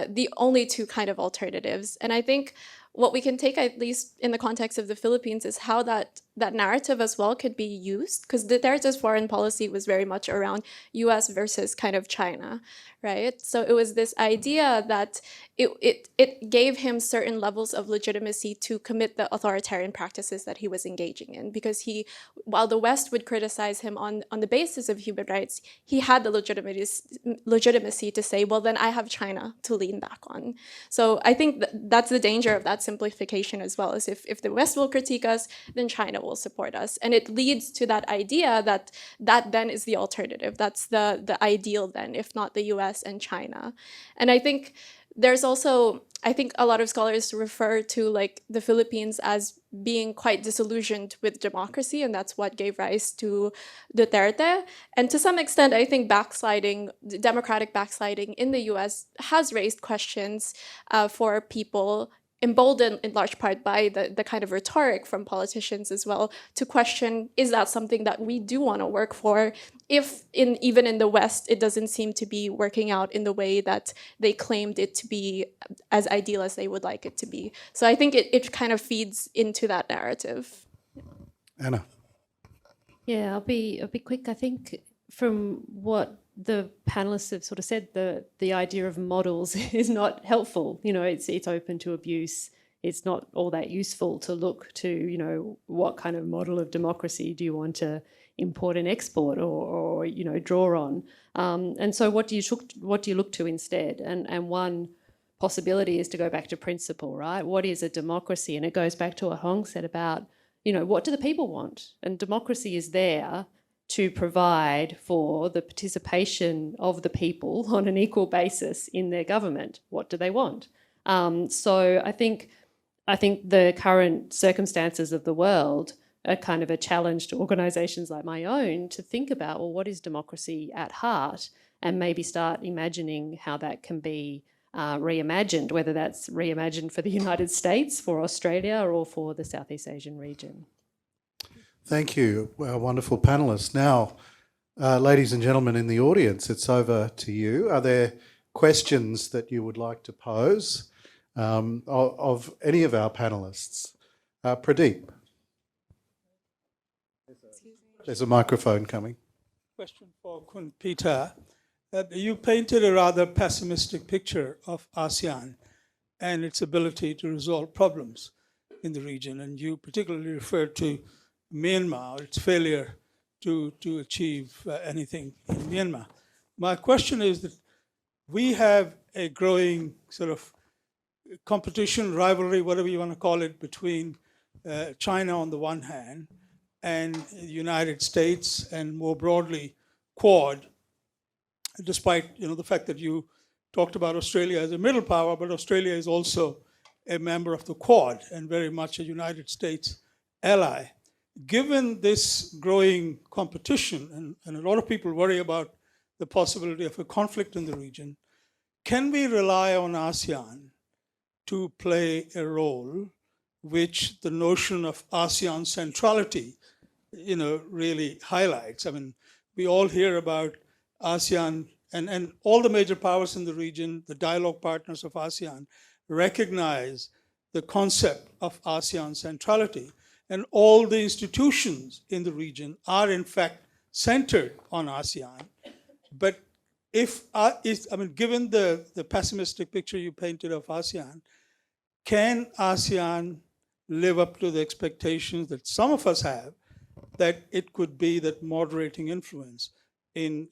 the only two kind of alternatives. And I think what we can take, at least in the context of the Philippines, is how that narrative as well could be used, because Duterte's foreign policy was very much around US versus kind of China, right? So it was this idea that it gave him certain levels of legitimacy to commit the authoritarian practices that he was engaging in, because while the West would criticize him on the basis of human rights, he had the legitimacy to say, well, then I have China to lean back on. So I think that's the danger of that simplification as well, is if the West will critique us, then China will support us. And it leads to that idea that then is the alternative. That's the ideal then, if not the US and China. And I think there's also, I think a lot of scholars refer to like the Philippines as being quite disillusioned with democracy, and that's what gave rise to Duterte. And to some extent, I think democratic backsliding in the US has raised questions for people, emboldened in large part by the kind of rhetoric from politicians as well, to question, is that something that we do want to work for, if even in the West, it doesn't seem to be working out in the way that they claimed it to be, as ideal as they would like it to be. So I think it kind of feeds into that narrative. Anna. Yeah, I'll be quick. I think from what the panelists have sort of said, the idea of models is not helpful. It's open to abuse. It's not all that useful to look to, what kind of model of democracy do you want to import and export or draw on. And so what do you look to instead? And one possibility is to go back to principle, right? What is a democracy? And it goes back to what Hong said about, what do the people want? And democracy is there to provide for the participation of the people on an equal basis in their government. What do they want? So I think the current circumstances of the world are kind of a challenge to organisations like my own to think about, well, what is democracy at heart, and maybe start imagining how that can be reimagined, whether that's reimagined for the United States, for Australia, or for the Southeast Asian region. Thank you, our wonderful panellists. Now, ladies and gentlemen in the audience, it's over to you. Are there questions that you would like to pose of any of our panellists? Pradeep. There's a microphone coming. Question for Kun Pita. You painted a rather pessimistic picture of ASEAN and its ability to resolve problems in the region, and you particularly referred to Myanmar, its failure to achieve anything in Myanmar. My question is that we have a growing sort of competition, rivalry, whatever you want to call it, between China on the one hand and the United States, and more broadly Quad, despite the fact that you talked about Australia as a middle power, but Australia is also a member of the Quad and very much a United States ally. Given this growing competition, and a lot of people worry about the possibility of a conflict in the region, can we rely on ASEAN to play a role which the notion of ASEAN centrality really highlights? I mean, we all hear about ASEAN, and all the major powers in the region, the dialogue partners of ASEAN, recognize the concept of ASEAN centrality. And all the institutions in the region are in fact centered on ASEAN. But given the pessimistic picture you painted of ASEAN, can ASEAN live up to the expectations that some of us have, that it could be that moderating influence in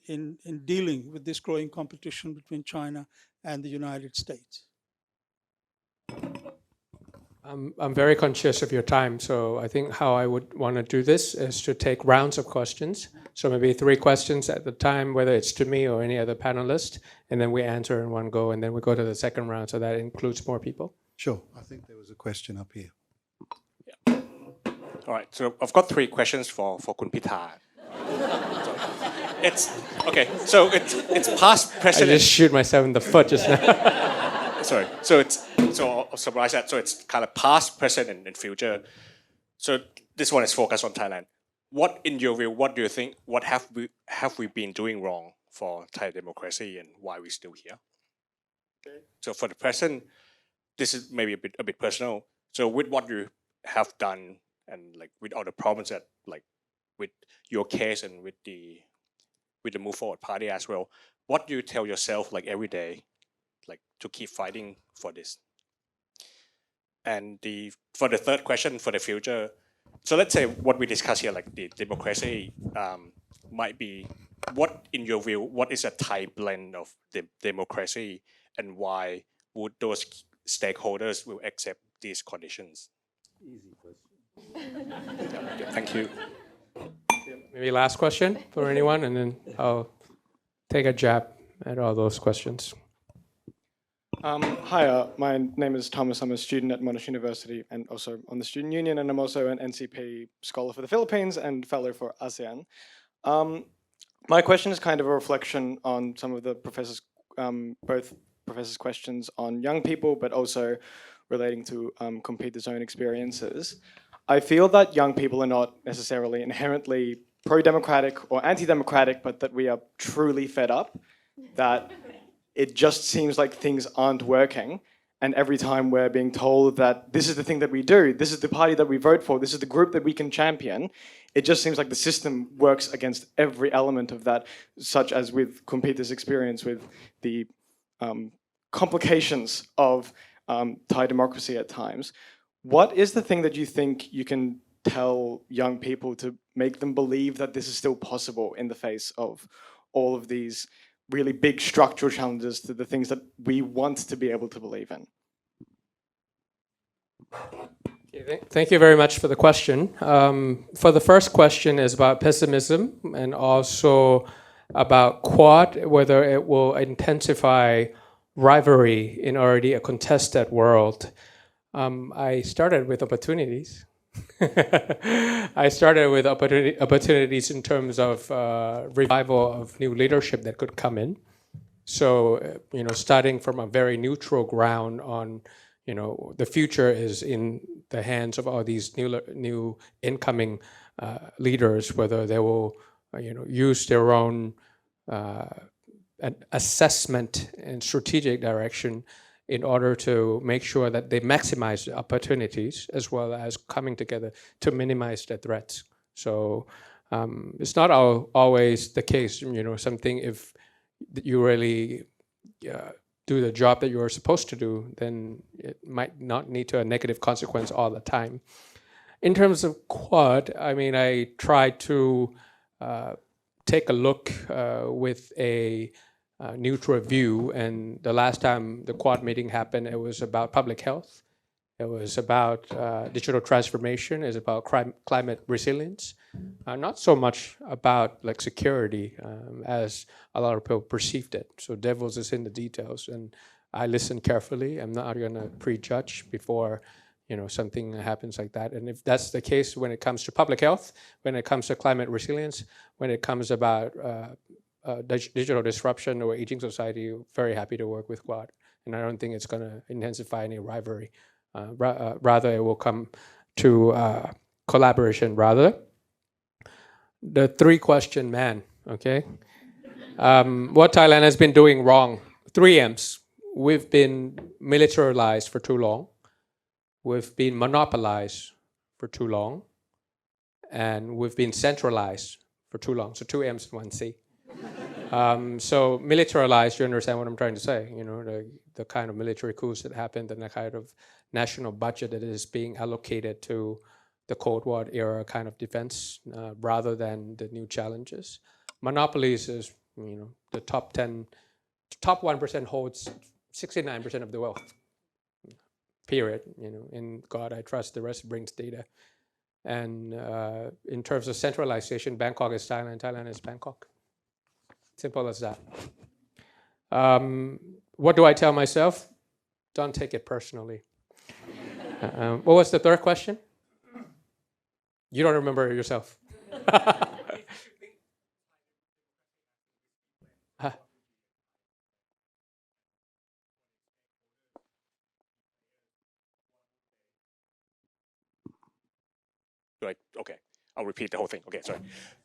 dealing with this growing competition between China and the United States? I'm very conscious of your time, so I think how I would want to do this is to take rounds of questions. So maybe 3 questions at the time, whether it's to me or any other panelist, and then we answer in one go, and then we go to the second round, so that includes more people. Sure. I think there was a question up here. Yeah. All right, so I've got 3 questions for Kun Pita. It's past precedent. I just shoot myself in the foot just now. Sorry. So I'll summarize that. So it's kind of past, present, and future. So this one is focused on Thailand. What, in your view, what do you think? What have we been doing wrong for Thai democracy, and why are we still here? Okay. So for the present, this is maybe a bit personal. So with what you have done, and like with all the problems that, like with your case and with the Move Forward Party as well, what do you tell yourself like every day, like to keep fighting for this? And for the third question, for the future, so let's say what we discuss here, like the democracy might be, what in your view, what is a Thai blend of the democracy, and why would those stakeholders will accept these conditions? Easy question. Yeah, thank you. Maybe last question for anyone, and then I'll take a jab at all those questions. Hi, my name is Thomas. I'm a student at Monash University and also on the Student Union, and I'm also an NCP scholar for the Philippines and fellow for ASEAN. My question is kind of a reflection on some of the professors, both professors' questions on young people, but also relating to Pita's own experiences. I feel that young people are not necessarily inherently pro-democratic or anti-democratic, but that we are truly fed up, that it just seems like things aren't working. And every time we're being told that this is the thing that we do, this is the party that we vote for, this is the group that we can champion, it just seems like the system works against every element of that, such as with Pita's experience with the complications of Thai democracy at times. What is the thing that you think you can tell young people to make them believe that this is still possible in the face of all of these really big structural challenges to the things that we want to be able to believe in? Thank you very much for the question. For the first question is about pessimism and also about Quad, whether it will intensify rivalry in already a contested world. I started with opportunities. I started with opportunities in terms of revival of new leadership that could come in. So, starting from a very neutral ground on, the future is in the hands of all these new incoming leaders, whether they will, use their own assessment and strategic direction in order to make sure that they maximize the opportunities as well as coming together to minimize the threats. So it's not always the case, something if you really do the job that you're supposed to do, then it might not lead to a negative consequence all the time. In terms of Quad, I tried to take a look with a neutral view, and the last time the Quad meeting happened, it was about public health. It was about digital transformation. It's about climate resilience. Not so much about security as a lot of people perceived it. So devils is in the details, and I listened carefully. I'm not going to prejudge before something happens like that. And if that's the case when it comes to public health, when it comes to climate resilience, when it comes about digital disruption or aging society, very happy to work with Quad. And I don't think it's going to intensify any rivalry. Rather, it will come to collaboration rather. The three-question man, okay? What Thailand has been doing wrong. 3 M's. We've been militarized for too long. We've been monopolized for too long. And we've been centralized for too long. So 2 M's and 1 C. So militarized, you understand what I'm trying to say, the kind of military coups that happened and the kind of national budget that is being allocated to the Cold War era kind of defense rather than the new challenges. Monopolies is, the top 1% holds 69% of the wealth, period. In God I trust, the rest brings data. And in terms of centralization, Bangkok is Thailand, Thailand is Bangkok. Simple as that. What do I tell myself? Don't take it personally. What was the third question? You don't remember it yourself. Okay, I'll repeat the whole thing. Okay, sorry.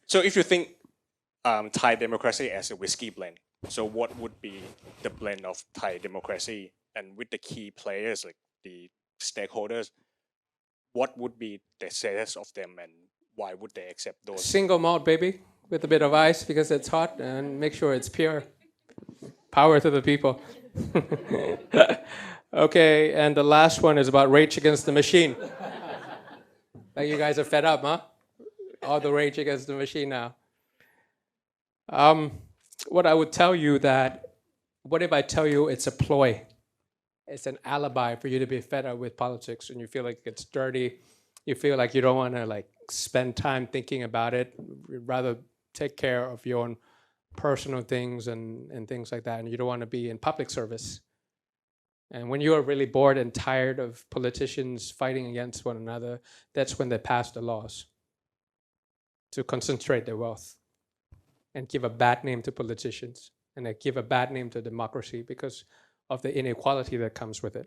So if you think Thai democracy as a whiskey blend, so what would be the blend of Thai democracy, and with the key players, like the stakeholders, what would be the status of them and why would they accept those? Single malt, baby, with a bit of ice because it's hot, and make sure it's pure. Power to the people. Okay, and the last one is about Rage Against the Machine. Like you guys are fed up, huh? All the Rage Against the Machine now. What I would tell you what if I tell you it's a ploy? It's an alibi for you to be fed up with politics and you feel like it's dirty. You feel like you don't want to spend time thinking about it. You'd rather take care of your own personal things and things like that. And you don't want to be in public service. And when you are really bored and tired of politicians fighting against one another, that's when they pass the laws to concentrate their wealth and give a bad name to politicians, and they give a bad name to democracy because of the inequality that comes with it.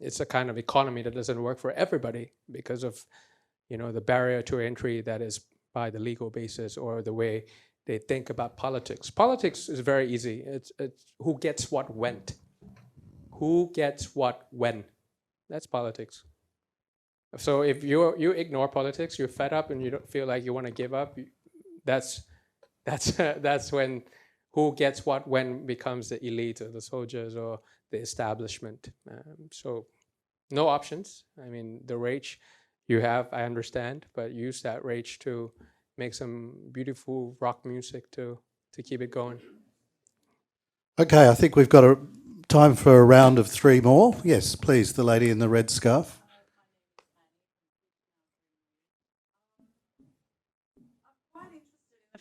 It's a kind of economy that doesn't work for everybody because of, the barrier to entry that is by the legal basis or the way they think about politics. Politics is very easy. It's who gets what when. Who gets what when? That's politics. So if you ignore politics, you're fed up and you don't feel like you want to give up, that's when who gets what when becomes the elite or the soldiers or the establishment. So no options. The rage you have, I understand, but use that rage to make some beautiful rock music to keep it going. Okay, I think we've got time for a round of 3 more. Yes, please, the lady in the red scarf.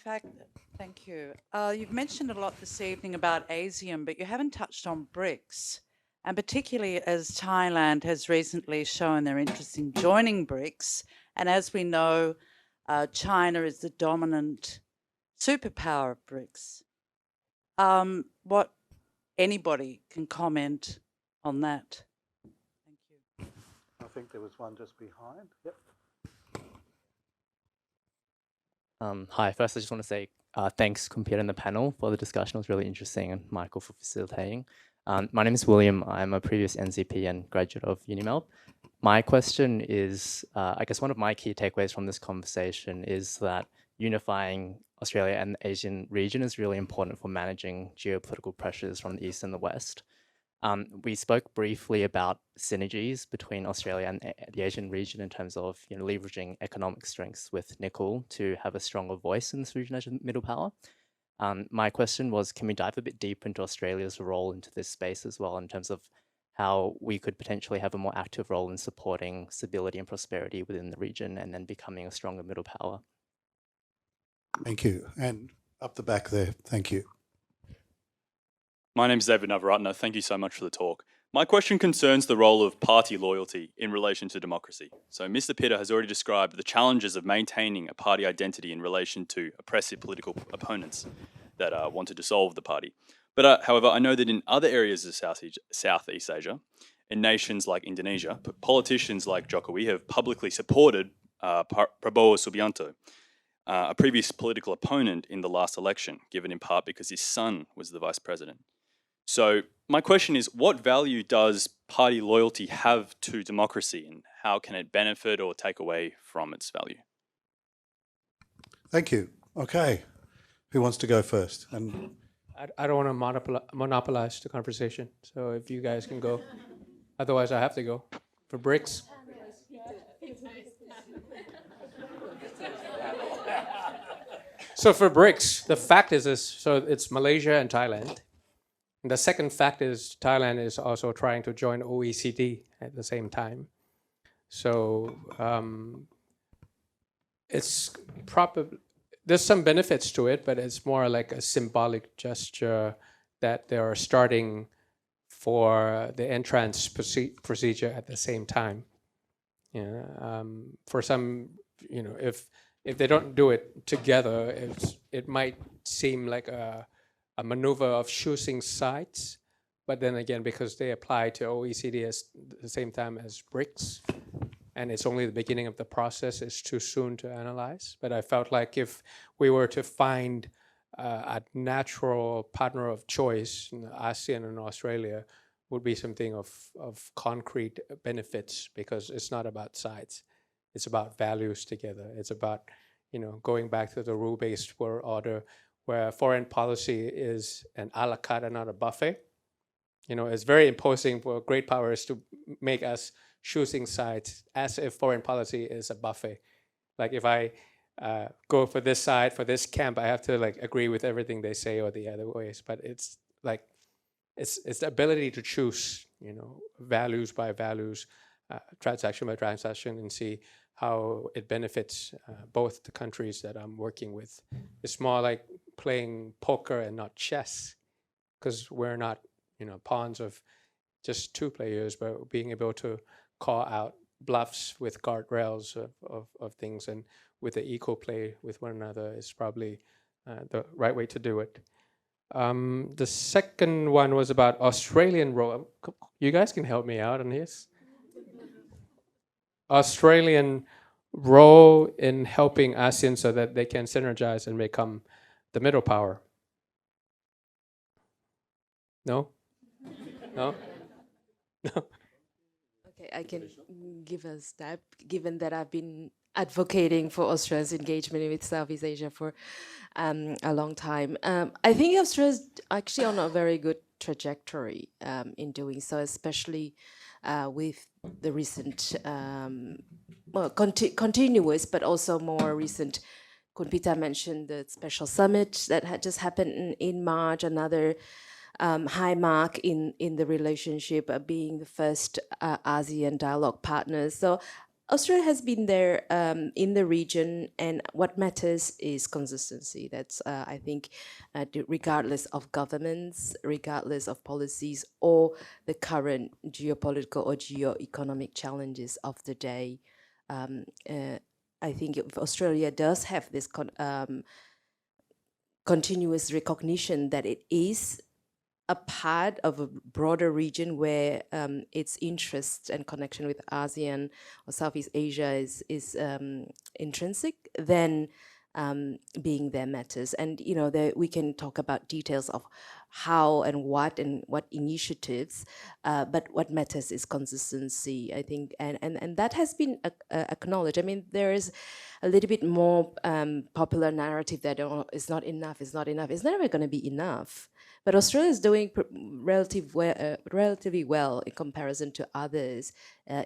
fact, thank you. You've mentioned a lot this evening about ASEAN, but you haven't touched on BRICS. And particularly as Thailand has recently shown their interest in joining BRICS. And as we know, China is the dominant superpower of BRICS. What anybody can comment on that? Thank you. I think there was one just behind. Yep. Hi, first I just want to say thanks, Computer and the panel, for the discussion. It was really interesting, and Michael for facilitating. My name is William. I'm a previous NCP and graduate of UniMelb. My question is, I guess one of my key takeaways from this conversation is that unifying Australia and the Asian region is really important for managing geopolitical pressures from the East and the West. We spoke briefly about synergies between Australia and the Asian region in terms of leveraging economic strengths with nickel to have a stronger voice in this region as a middle power. My question was, can we dive a bit deeper into Australia's role into this space as well in terms of how we could potentially have a more active role in supporting stability and prosperity within the region and then becoming a stronger middle power? Thank you. And up the back there, thank you. My name is David Navaratna. Thank you so much for the talk. My question concerns the role of party loyalty in relation to democracy. So Mr. Pita has already described the challenges of maintaining a party identity in relation to oppressive political opponents that want to dissolve the party. But however, I know that in other areas of Southeast Asia, in nations like Indonesia, politicians like Jokowi have publicly supported Prabowo Subianto, a previous political opponent in the last election, given in part because his son was the vice president. So my question is, what value does party loyalty have to democracy, and how can it benefit or take away from its value? Thank you. Okay. Who wants to go first? And I don't want to monopolize the conversation, so if you guys can go. Otherwise, I have to go. For BRICS. So for BRICS, the fact is this, so it's Malaysia and Thailand. And the second fact is Thailand is also trying to join OECD at the same time. So it's probably, there's some benefits to it, but it's more like a symbolic gesture that they are starting for the entrance procedure at the same time. Yeah, for some, if they don't do it together, it might seem like a maneuver of choosing sides, but then again, because they apply to OECD at the same time as BRICS, and it's only the beginning of the process, it's too soon to analyze. But I felt like if we were to find a natural partner of choice, ASEAN and Australia would be something of concrete benefits, because it's not about sides. It's about values together. It's about going back to the rule-based world order, where foreign policy is an a la carte and not a buffet. It's very imposing for great powers to make us choosing sides as if foreign policy is a buffet. Like if I go for this side, for this camp, I have to agree with everything they say or the other ways. But it's it's the ability to choose, values by values, transaction by transaction, and see how it benefits both the countries that I'm working with. It's more like playing poker and not chess, because we're not, pawns of just two players, but being able to call out bluffs with guardrails of things, and with the equal play with one another is probably the right way to do it. The second one was about Australian role. You guys can help me out on this. Australian role in helping ASEAN so that they can synergize and become the middle power. No? No? No? Okay, I can give a step, given that I've been advocating for Australia's engagement with Southeast Asia for a long time. I think Australia's actually on a very good trajectory in doing so, especially with the recent, continuous, but also more recent. Kun Pita mentioned the special summit that had just happened in March, another high mark in the relationship, being the first ASEAN dialogue partners. So Australia has been there in the region, and what matters is consistency. That's, I think, regardless of governments, regardless of policies, or the current geopolitical or geo-economic challenges of the day. I think Australia does have this continuous recognition that it is a part of a broader region where its interest and connection with ASEAN or Southeast Asia is intrinsic, then being there matters. And we can talk about details of how and what initiatives, but what matters is consistency, I think, and that has been acknowledged. I mean, there is a little bit more popular narrative that it's not enough, it's not enough. It's never going to be enough. But Australia is doing relatively well in comparison to others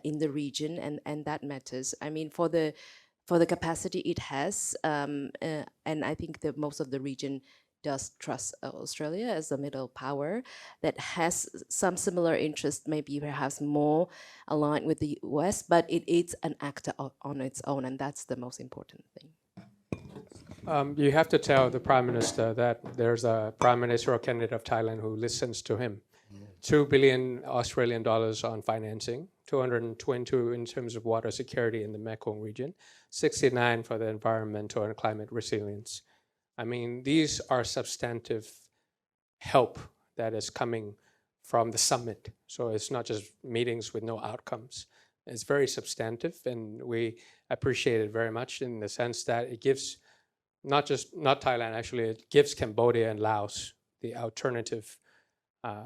in the region, and that matters. I mean, for the capacity it has, and I think that most of the region does trust Australia as a middle power that has some similar interest, maybe perhaps more aligned with the US, but it is an actor on its own, and that's the most important thing. You have to tell the Prime Minister that there's a Prime Ministerial candidate of Thailand who listens to him. 2 billion Australian dollars on financing, 222 in terms of water security in the Mekong region, 69 for the environmental and climate resilience. I mean, these are substantive help that is coming from the summit. So it's not just meetings with no outcomes. It's very substantive, and we appreciate it very much in the sense that it gives not Thailand, actually, it gives Cambodia and Laos the alternative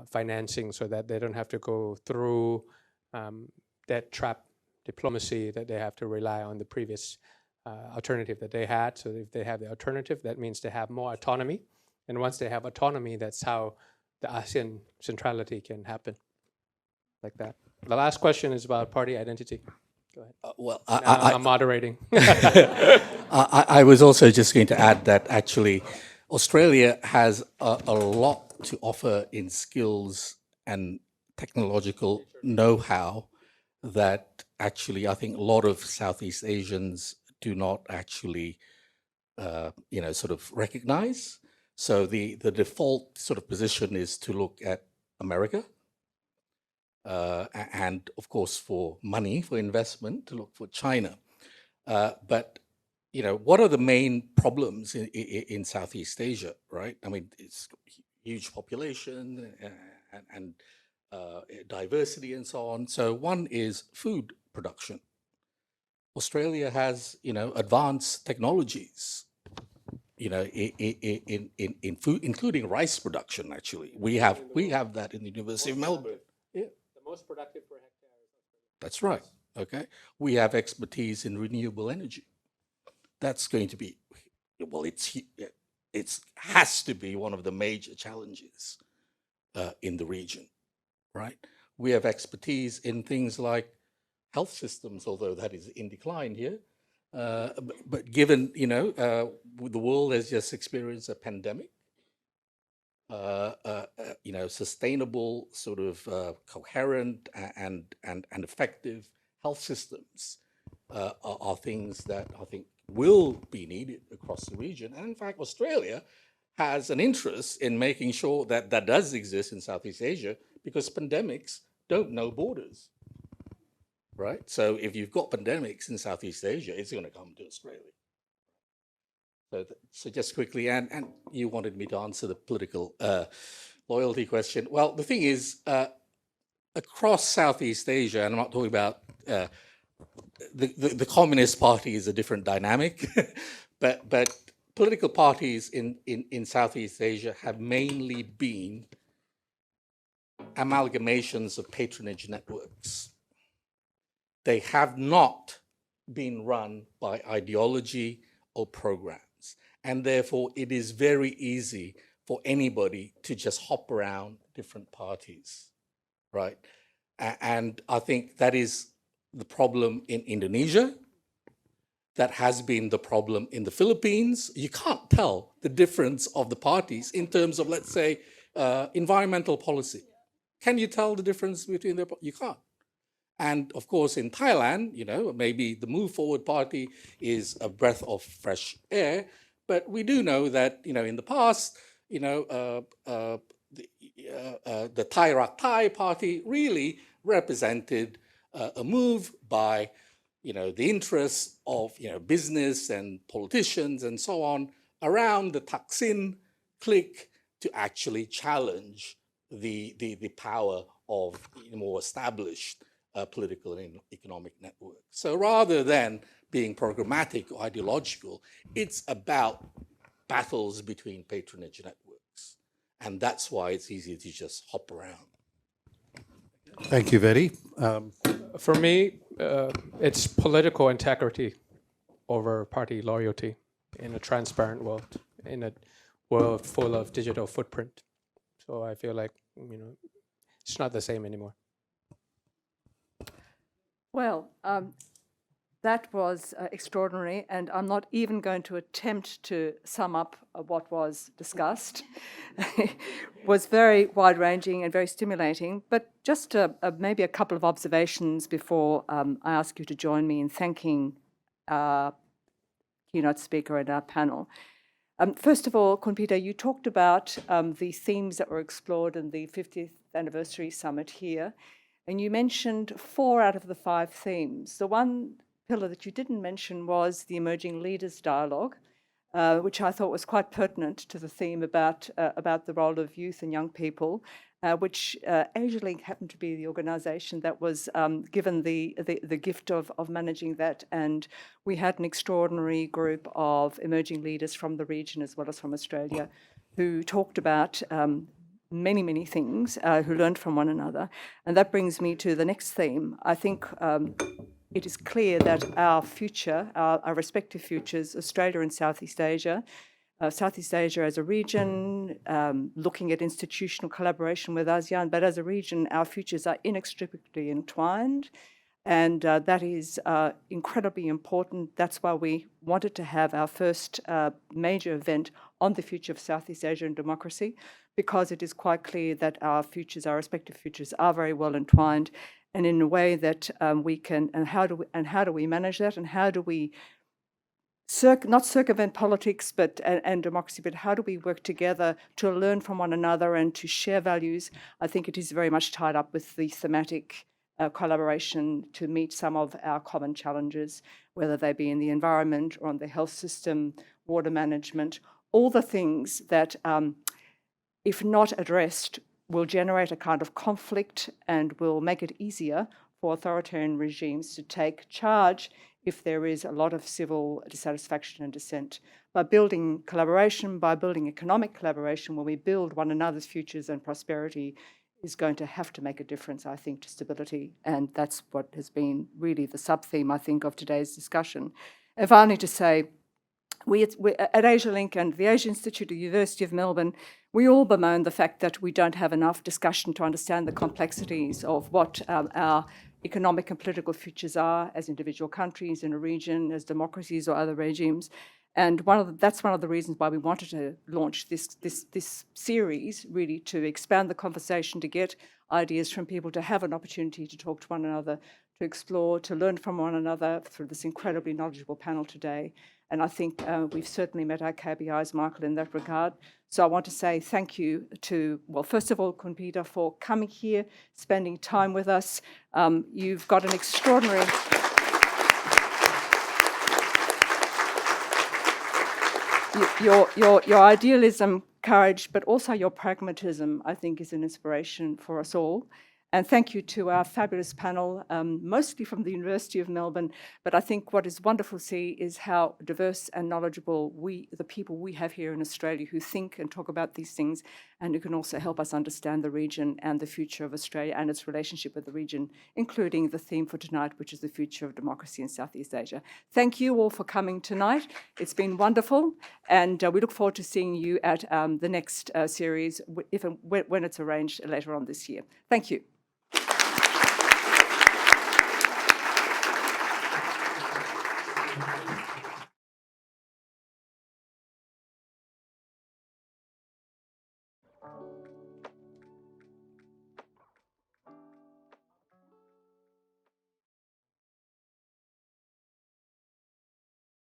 financing so that they don't have to go through that trap diplomacy that they have to rely on the previous alternative that they had. So if they have the alternative, that means they have more autonomy. And once they have autonomy, that's how the ASEAN centrality can happen, like that. The last question is about party identity. Go ahead. I'm moderating. I was also just going to add that actually Australia has a lot to offer in skills and technological know-how that actually I think a lot of Southeast Asians do not actually, sort of recognize. So the default sort of position is to look at America. And of course, for money, for investment, to look for China. But, what are the main problems in Southeast Asia, right? I mean, it's huge population and diversity and so on. So one is food production. Australia has, advanced technologies, in food, including rice production, actually. We have that in the University of Melbourne. Yeah. Most productive per hectare. That's right. Okay. We have expertise in renewable energy. That's going to be, well, it has to be one of the major challenges in the region, right? We have expertise in things like health systems, although that is in decline here. But given, the world has just experienced a pandemic, sustainable, sort of coherent and effective health systems are things that I think will be needed across the region. And in fact, Australia has an interest in making sure that that does exist in Southeast Asia because pandemics don't know borders, right? So if you've got pandemics in Southeast Asia, it's going to come to Australia. So just quickly, and you wanted me to answer the political loyalty question. Well, the thing is, across Southeast Asia, and I'm not talking about the Communist Party is a different dynamic, but political parties in Southeast Asia have mainly been amalgamations of patronage networks. They have not been run by ideology or programs. And therefore, it is very easy for anybody to just hop around different parties, right? And I think that is the problem in Indonesia. That has been the problem in the Philippines. You can't tell the difference of the parties in terms of, let's say, environmental policy. Can you tell the difference between them? You can't. And of course, in Thailand, maybe the Move Forward Party is a breath of fresh air, but we do know that, in the past, the Thai Rak Thai Party really represented a move by, the interests of, business and politicians and so on around the Thaksin clique to actually challenge the power of more established political and economic networks. So rather than being programmatic or ideological, it's about battles between patronage networks. And that's why it's easy to just hop around. Thank you, Vedi. For me, it's political integrity over party loyalty in a transparent world, in a world full of digital footprint. So I feel like, it's not the same anymore. Well, that was extraordinary, and I'm not even going to attempt to sum up what was discussed. It was very wide-ranging and very stimulating, but just maybe a couple of observations before I ask you to join me in thanking our keynote speaker and our panel. First of all, Kun Pita, you talked about the themes that were explored in the 50th anniversary summit here, and you mentioned 4 out of the 5 themes. The one pillar that you didn't mention was the Emerging Leaders Dialogue, which I thought was quite pertinent to the theme about the role of youth and young people, which AsiaLink happened to be the organisation that was given the gift of managing that. And we had an extraordinary group of emerging leaders from the region as well as from Australia who talked about many, many things, who learned from one another. And that brings me to the next theme. I think it is clear that our future, our respective futures, Australia and Southeast Asia as a region, looking at institutional collaboration with ASEAN, but as a region, our futures are inextricably entwined. And that is incredibly important. That's why we wanted to have our first major event on the future of Southeast Asia and democracy, because it is quite clear that our respective futures are very well entwined, and in a way that we can, and how do we manage that, and how do we not circumvent politics and democracy, but how do we work together to learn from one another and to share values? I think it is very much tied up with the thematic collaboration to meet some of our common challenges, whether they be in the environment or on the health system, water management, all the things that, if not addressed, will generate a kind of conflict and will make it easier for authoritarian regimes to take charge if there is a lot of civil dissatisfaction and dissent. By building collaboration, by building economic collaboration, where we build one another's futures and prosperity, is going to have to make a difference, I think, to stability. And that's what has been really the sub-theme, I think, of today's discussion. And finally, to say, we at AsiaLink and the Asia Institute at the University of Melbourne, we all bemoan the fact that we don't have enough discussion to understand the complexities of what our economic and political futures are as individual countries in a region, as democracies or other regimes. And that's one of the reasons why we wanted to launch this series, really to expand the conversation, to get ideas from people, to have an opportunity to talk to one another, to explore, to learn from one another through this incredibly knowledgeable panel today. And I think we've certainly met our KPIs, Michael, in that regard. So I want to say thank you to, well, first of all, Kun Pita, for coming here, spending time with us. You've got an extraordinary... Your idealism, courage, but also your pragmatism, I think, is an inspiration for us all. And thank you to our fabulous panel, mostly from the University of Melbourne. But I think what is wonderful to see is how diverse and knowledgeable the people we have here in Australia who think and talk about these things, and who can also help us understand the region and the future of Australia and its relationship with the region, including the theme for tonight, which is the future of democracy in Southeast Asia. Thank you all for coming tonight. It's been wonderful, and we look forward to seeing you at the next series, if and when it's arranged later on this year. Thank you.